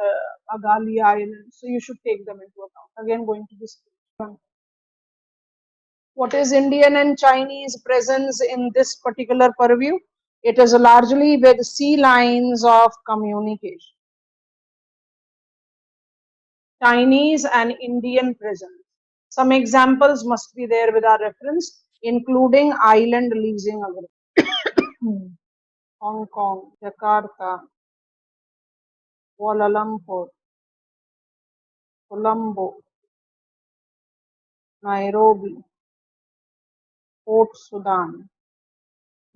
Agali Island. So you should take them into account. Again, going to this one. What is Indian and Chinese presence in this particular purview? It is largely with sea lines of communication. Chinese and Indian presence. Some examples must be there with our reference, including island leasing agreement. Hong Kong, Jakarta, Kuala Lumpur, Colombo, Nairobi, Port Sudan,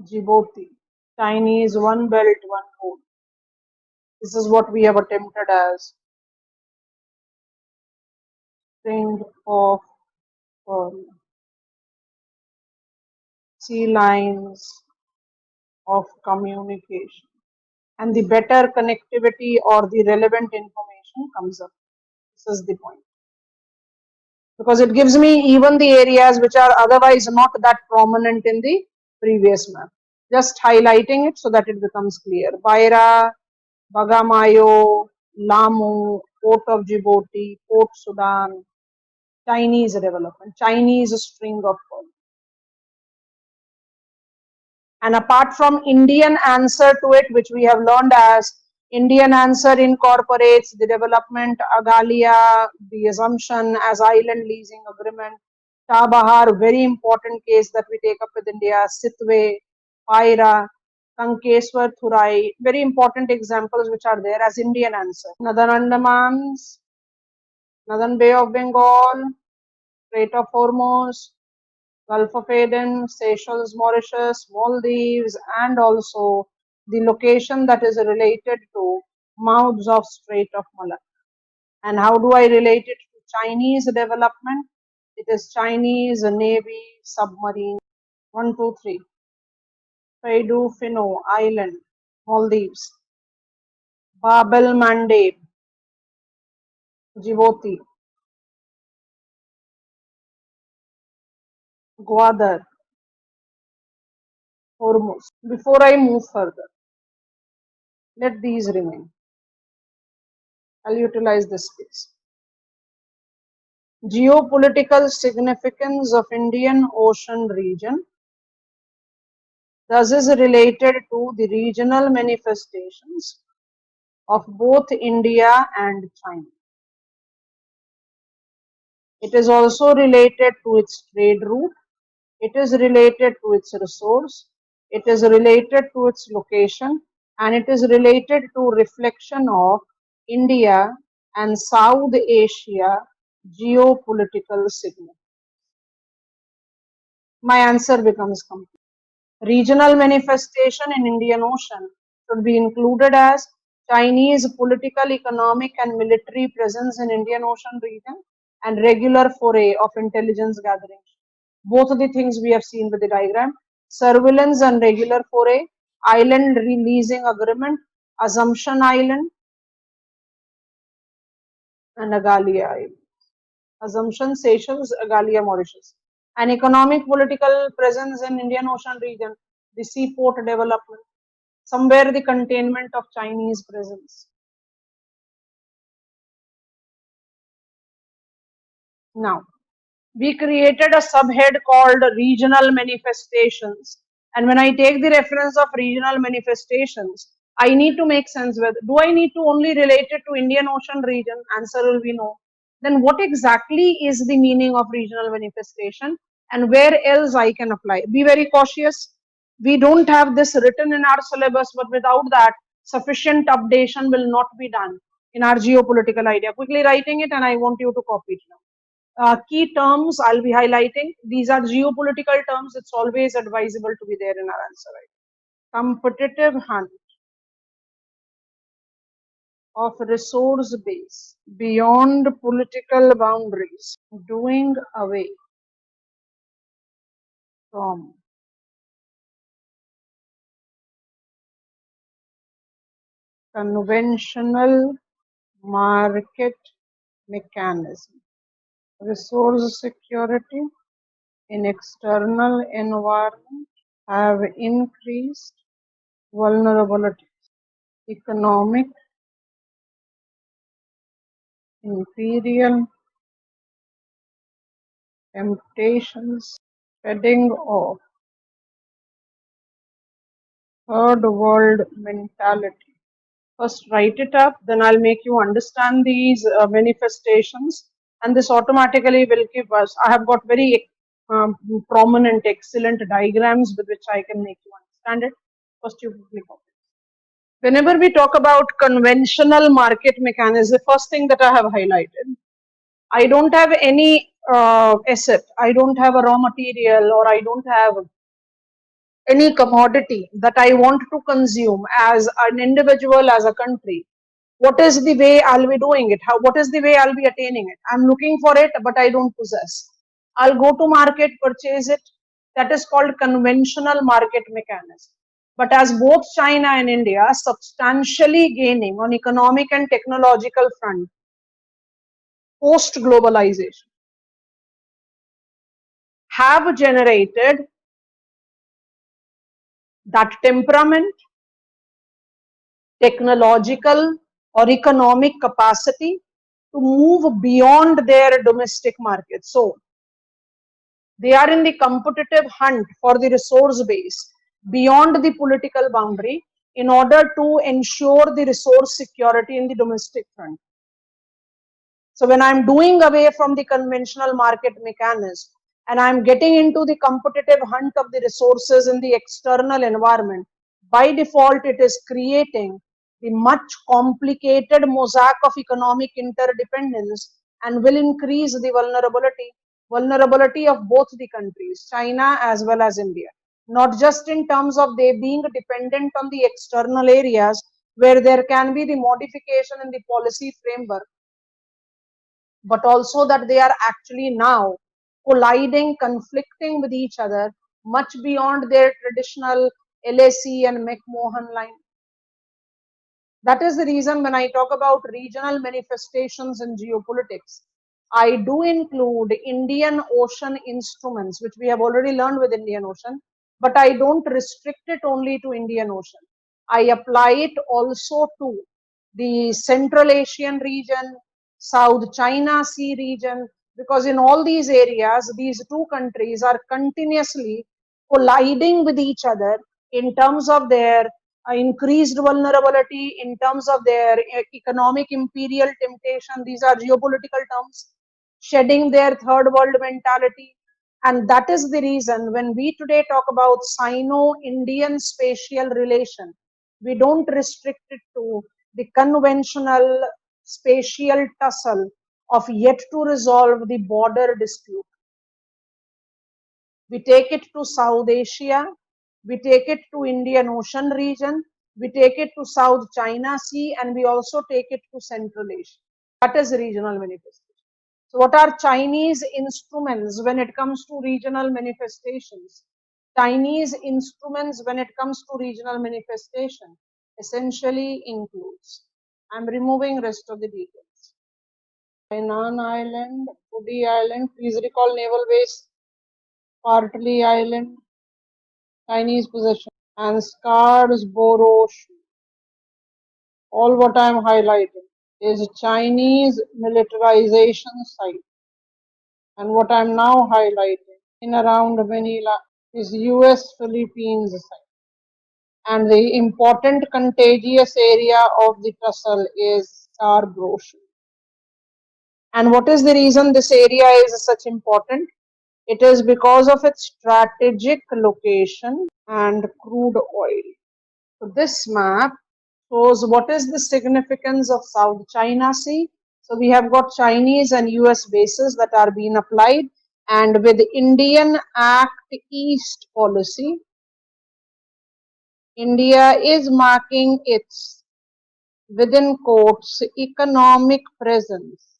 Djibouti. Chinese One Belt, One Road. This is what we have attempted as string of pearl. Sea lines of communication. And the better connectivity or the relevant information comes up. This is the point. Because it gives me even the areas which are otherwise not that prominent in the previous map. Just highlighting it so that it becomes clear. Baira, Bagamayo, Lamu, Port of Djibouti, Port Sudan, Chinese development, Chinese string of pearl. And apart from Indian answer to it, which we have learned as Indian answer incorporates the development, Agalia, the assumption as island leasing agreement, Chabahar, very important case that we take up with India, Sitwe, Paira, Kankeswar, Thurai, very important examples which are there as Indian answer. Northern Andamans, Northern Bay of Bengal, Strait of Hormuz, Gulf of Aden, Seychelles, Mauritius, Maldives, and also the location that is related to mouths of Strait of Malacca. And how do I relate it to Chinese development? It is Chinese Navy submarine. 1, 2, 3. Faidu Fino Island, Maldives. Bab el Mandeb, Djibouti. Gwadar, Hormuz. Before I move further, let these remain. I'll utilize this space. Geopolitical significance of Indian Ocean region thus is related to the regional manifestations of both India and China. It is also related to its trade route, it is related to its resource, it is related to its location, and it is related to reflection of India and South Asia geopolitical significance. My answer becomes complete. Regional manifestation in Indian Ocean should be included as Chinese political, economic and military presence in Indian Ocean region and regular foray of intelligence gathering. Both of the things we have seen with the diagram. Surveillance and regular foray, island releasing agreement, Assumption Island and Agalia Island. Assumption, Seychelles, Agalia, Mauritius. An economic political presence in Indian Ocean region, the seaport development, somewhere the containment of Chinese presence. Now, we created a subhead called regional manifestations. And when I take the reference of regional manifestations, I need to make sense with, do I need to only relate it to Indian Ocean region? Answer will be no. Then what exactly is the meaning of regional manifestation and where else I can apply? Be very cautious. We don't have this written in our syllabus, but without that, sufficient updation will not be done in our geopolitical idea. Quickly writing it and I want you to copy it now. Key terms I'll be highlighting. These are geopolitical terms. It's always advisable to be there in our answer. Right? Competitive hunt of resource base beyond political boundaries, doing away from conventional market mechanism, resource security in external environment have increased vulnerability, economic, imperial temptations, shedding of third world mentality. First, write it up, then I'll make you understand these manifestations, and this automatically will give us. I have got very prominent, excellent diagrams with which I can make you understand it. First, you click on it. Whenever we talk about conventional market mechanism, the first thing that I have highlighted, I don't have any asset, I don't have a raw material, or I don't have any commodity that I want to consume as an individual, as a country. What is the way I'll be doing it? What is the way I'll be attaining it? I'm looking for it, but I don't possess. I'll go to market, purchase it. That is called conventional market mechanism. But as both China and India are substantially gaining on economic and technological front post globalization, have generated that temperament, technological or economic capacity to move beyond their domestic market. So they are in the competitive hunt for the resource base beyond the political boundary in order to ensure the resource security in the domestic front. So when I'm doing away from the conventional market mechanism and I'm getting into the competitive hunt of the resources in the external environment, by default it is creating the much complicated mosaic of economic interdependence and will increase the vulnerability of both the countries, China as well as India. Not just in terms of they being dependent on the external areas where there can be the modification in the policy framework, but also that they are actually now colliding, conflicting with each other much beyond their traditional LAC and McMahon line. That is the reason when I talk about regional manifestations in geopolitics, I do include Indian Ocean instruments, which we have already learned with Indian Ocean, but I don't restrict it only to Indian Ocean. I apply it also to the Central Asian region, South China Sea region, because in all these areas, these two countries are continuously colliding with each other in terms of their increased vulnerability, in terms of their economic imperial temptation. These are geopolitical terms, shedding their third world mentality. And that is the reason when we today talk about Sino-Indian spatial relation, we don't restrict it to the conventional spatial tussle of yet to resolve the border dispute. We take it to South Asia, we take it to Indian Ocean region, we take it to South China Sea, and we also take it to Central Asia. That is regional manifestation. So what are Chinese instruments when it comes to regional manifestations? Chinese instruments when it comes to regional manifestation essentially includes, I'm removing rest of the details. Hainan Island, Pudi Island, please recall naval base, Partly Island, Chinese possession, and Scarborough. All what I am highlighting is Chinese militarization site, and what I am now highlighting in around Manila is US Philippines site. And the important contagious area of the tussle is Scarborough. And what is the reason this area is such important? It is because of its strategic location and crude oil. So this map shows what is the significance of South China Sea. So we have got Chinese and US bases that are being applied, and with Indian Act East policy, India is marking its, within quotes, economic presence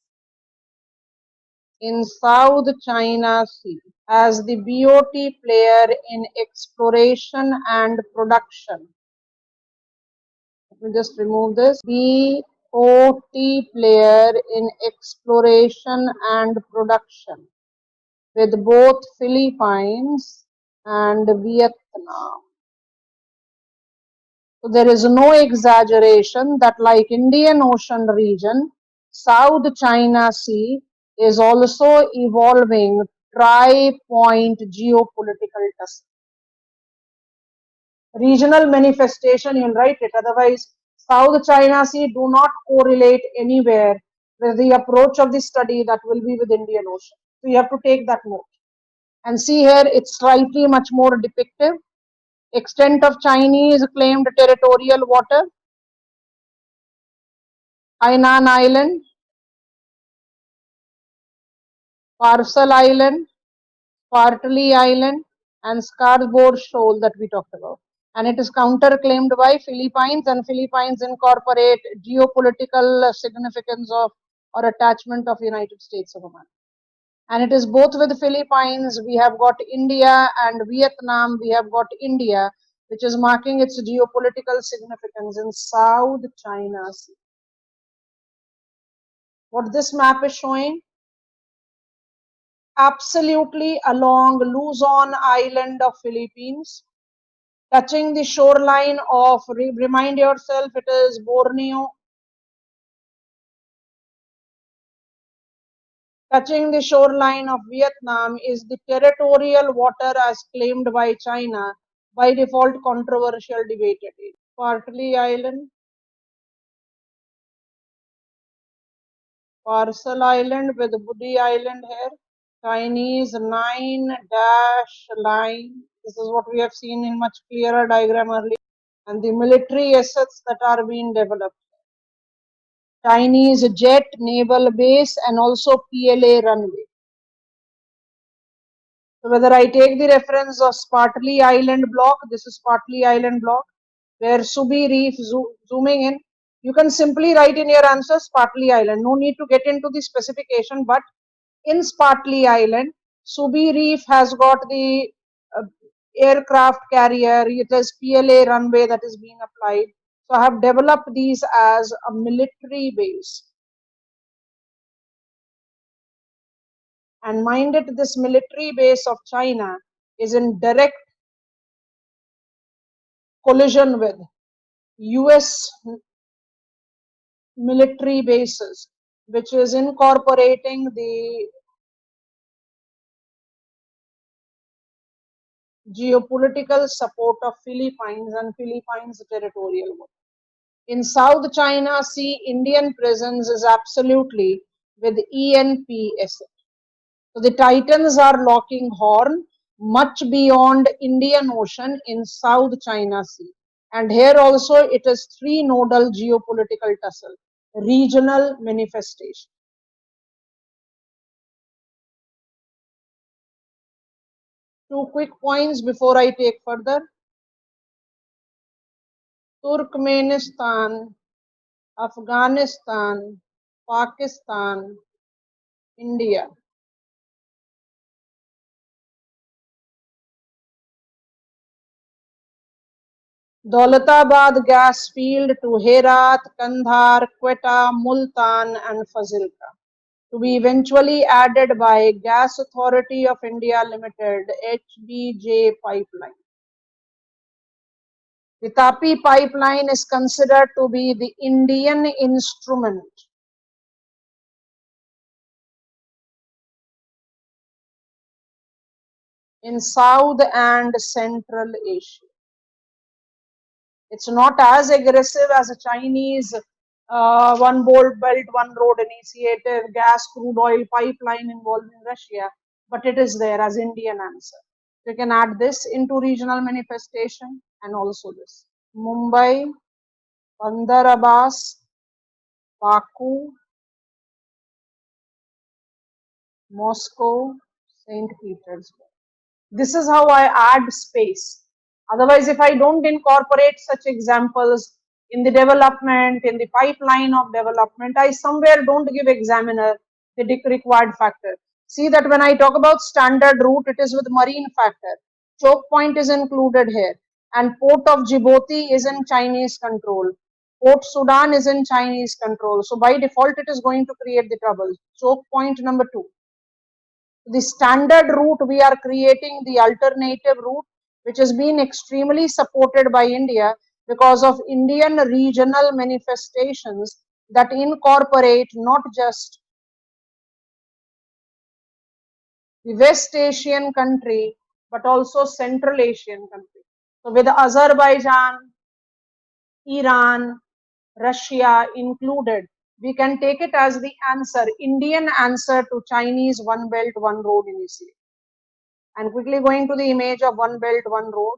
in South China Sea as the BOT player in exploration and production. Let me just remove this. BOT player in exploration and production with both Philippines and Vietnam. So there is no exaggeration that like Indian Ocean region, South China Sea is also evolving tri-point geopolitical tussle. Regional manifestation, you'll write it. Otherwise, South China Sea do not correlate anywhere with the approach of the study that will be with Indian Ocean. So you have to take that note. And see here, it's slightly much more depictive. Extent of Chinese claimed territorial water, Hainan Island, Parcel Island, Spratly Island, and Scarborough Shoal that we talked about. And it is counter-claimed by Philippines, and Philippines incorporate geopolitical significance of or attachment of United States of America. And it is both with the Philippines, we have got India, and Vietnam, we have got India, which is marking its geopolitical significance in South China Sea. What this map is showing, absolutely along Luzon Island of Philippines, touching the shoreline of, remind yourself, it is Borneo, touching the shoreline of Vietnam is the territorial water as claimed by China, by default controversial debated. Spratly Island, Parcel Island with Budi Island here, Chinese 9 dash line. This is what we have seen in much clearer diagram earlier. And the military assets that are being developed. Chinese jet naval base and also PLA runway. So whether I take the reference of Spratly Island block, this is Spratly Island block, where Subi Reef, zooming in, you can simply write in your answer Spratly Island. No need to get into the specification, but in Spratly Island, Subi Reef has got the aircraft carrier, it is PLA runway that is being applied. So I have developed these as a military base. And mind it, this military base of China is in direct collision with US military bases, which is incorporating the geopolitical support of Philippines and Philippines territorial water. In South China Sea, Indian presence is absolutely with ENPS. So the Titans are locking horn much beyond Indian Ocean in South China Sea. And here also it is three nodal geopolitical tussle, regional manifestation. Two quick points before I take further. Turkmenistan, Afghanistan, Pakistan, India. Daulatabad gas field to Herat, Kandhar, Quetta, Multan and Fazilka, to be eventually added by Gas Authority of India Limited, HBJ pipeline. The Tapi pipeline is considered to be the Indian instrument in South and Central Asia. It's not as aggressive as a Chinese one bolt belt, one road initiative, gas, crude oil pipeline involving Russia, but it is there as Indian answer. You can add this into regional manifestation and also this. Mumbai, Bandar Abbas, Baku, Moscow, St. Petersburg. This is how I add space. Otherwise, if I don't incorporate such examples in the development, in the pipeline of development, I somewhere don't give examiner the required factor. See that when I talk about standard route, it is with marine factor. Choke point is included here. And port of Djibouti is in Chinese control. Port Sudan is in Chinese control. So by default, it is going to create the trouble. Choke point number 2. The standard route, we are creating the alternative route, which has been extremely supported by India because of Indian regional manifestations that incorporate not just the West Asian country, but also Central Asian country. So with Azerbaijan, Iran, Russia included, we can take it as the answer, Indian answer to Chinese One Belt, One Road initiative. And quickly going to the image of One Belt, One Road,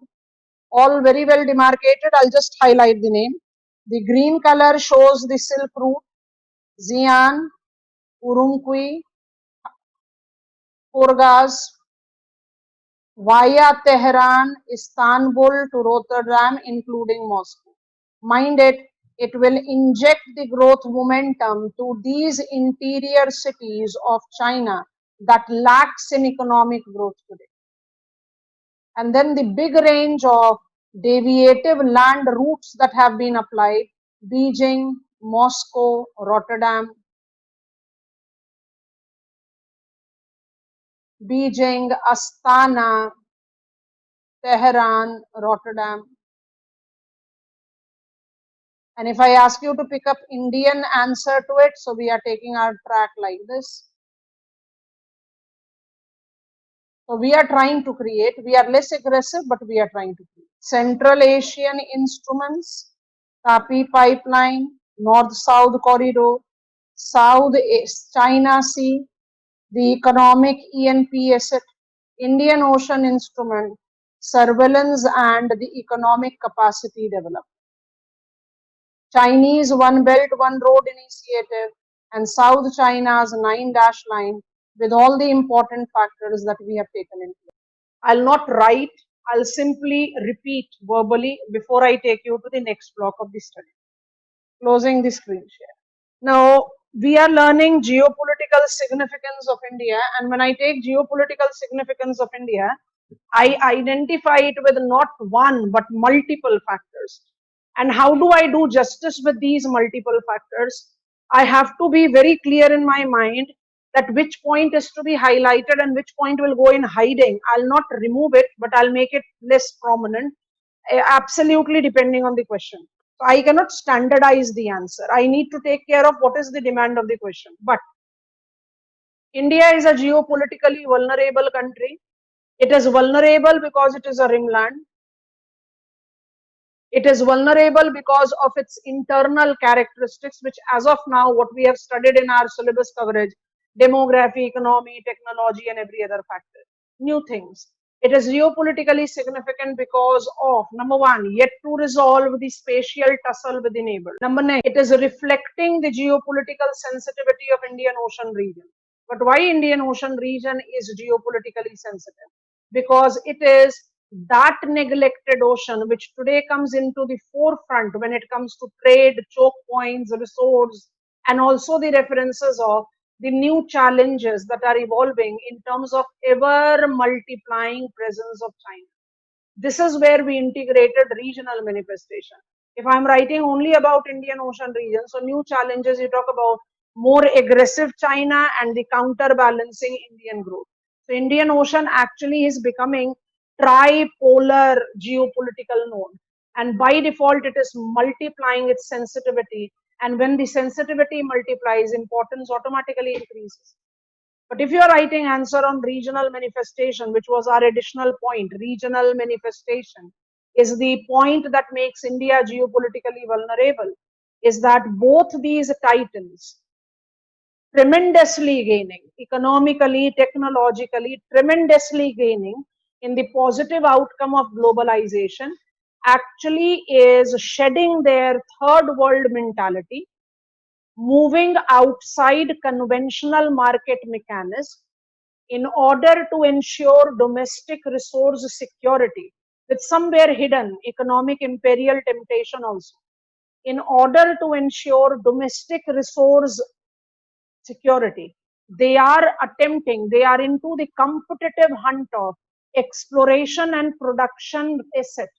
all very well demarcated. I'll just highlight the name. The green color shows the Silk Route, Xi'an, Urumqi, Kurgaz, via Tehran, Istanbul to Rotterdam, including Moscow. Mind it, it will inject the growth momentum to these interior cities of China that lacks in economic growth today. And then the big range of deviative land routes that have been applied: Beijing, Moscow, Rotterdam, Beijing, Astana, Tehran, Rotterdam. And if I ask you to pick up Indian answer to it, so we are taking our track like this. So we are trying to create, we are less aggressive, but we are trying to create. Central Asian instruments, Tapi pipeline, North-South corridor, South China Sea, the economic ENP asset, Indian Ocean instrument, surveillance and the economic capacity development. Chinese One Belt, One Road initiative, and South China's 9-dash line with all the important factors that we have taken into. I'll not write, I'll simply repeat verbally before I take you to the next block of the study. Closing the screen share. Now, we are learning geopolitical significance of India, and when I take geopolitical significance of India, I identify it with not one but multiple factors. And how do I do justice with these multiple factors? I have to be very clear in my mind that which point is to be highlighted and which point will go in hiding. I'll not remove it, but I'll make it less prominent, absolutely depending on the question. So I cannot standardize the answer. I need to take care of what is the demand of the question. But India is a geopolitically vulnerable country. It is vulnerable because it is a rimland. It is vulnerable because of its internal characteristics, which as of now, what we have studied in our syllabus coverage, demography, economy, technology, and every other factor. New things. It is geopolitically significant because of, number one, yet to resolve the spatial tussle with the neighbor. Number nine, it is reflecting the geopolitical sensitivity of Indian Ocean region. But why Indian Ocean region is geopolitically sensitive? Because it is that neglected ocean which today comes into the forefront when it comes to trade, choke points, resource, and also the references of the new challenges that are evolving in terms of ever multiplying presence of China. This is where we integrated regional manifestation. If I'm writing only about Indian Ocean region, so new challenges, you talk about more aggressive China and the counterbalancing Indian growth. So Indian Ocean actually is becoming tripolar geopolitical node, and by default it is multiplying its sensitivity, and when the sensitivity multiplies, importance automatically increases. But if you are writing answer on regional manifestation, which was our additional point, regional manifestation is the point that makes India geopolitically vulnerable, is that both these titans tremendously gaining economically, technologically, tremendously gaining in the positive outcome of globalization, actually is shedding their third world mentality, moving outside conventional market mechanisms in order to ensure domestic resource security, with somewhere hidden economic imperial temptation also. In order to ensure domestic resource security, they are attempting, they are into the competitive hunt of exploration and production asset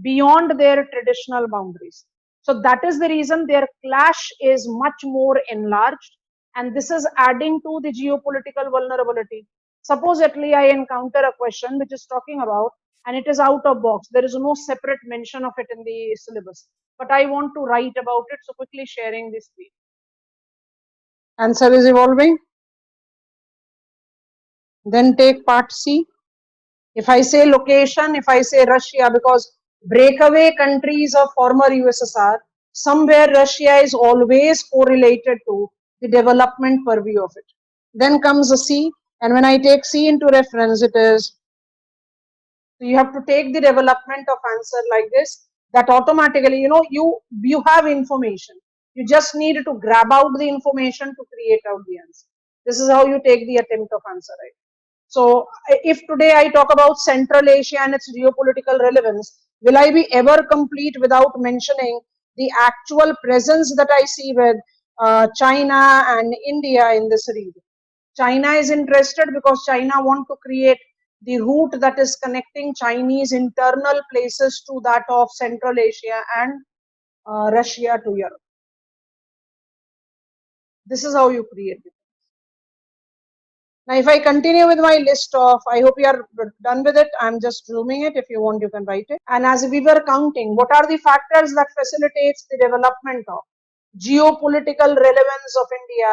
beyond their traditional boundaries. So that is the reason their clash is much more enlarged, and this is adding to the geopolitical vulnerability. Supposedly, I encounter a question which is talking about, and it is out of box. There is no separate mention of it in the syllabus, but I want to write about it. So quickly sharing this screen. Answer is evolving. Then take part C. If I say location, if I say Russia, because breakaway countries of former USSR, somewhere Russia is always correlated to the development purview of it. Then comes a C, and when I take C into reference, it is, so you have to take the development of answer like this, that automatically, you have information. You just need to grab out the information to create out the answer. This is how you take the attempt of answer, right? So if today I talk about Central Asia and its geopolitical relevance, will I be ever complete without mentioning the actual presence that I see with China and India in this region? China is interested because China want to create the route that is connecting Chinese internal places to that of Central Asia and Russia to Europe. This is how you create it. Now, if I continue with my list of, I hope you are done with it. I'm just zooming it. If you want, you can write it. And as we were counting, what are the factors that facilitates the development of geopolitical relevance of India,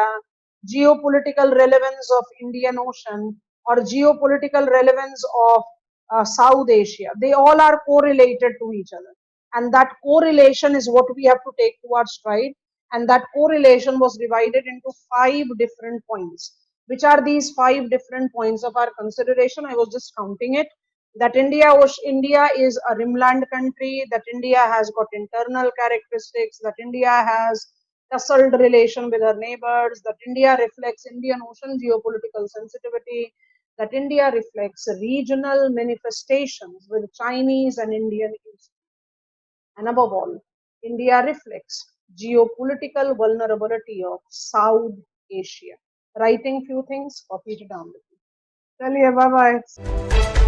geopolitical relevance of Indian Ocean, or geopolitical relevance of South Asia? They all are correlated to each other. And that correlation is what we have to take to our stride. And that correlation was divided into 5 different points. Which are these 5 different points of our consideration? I was just counting it. That India is a rimland country, that India has got internal characteristics, that India has tussled relation with her neighbors, that India reflects Indian Ocean geopolitical sensitivity, that India reflects regional manifestations with Chinese and Indian issues. And above all, India reflects geopolitical vulnerability of South Asia. Writing few things, copy it down. Chaliye, bye bye.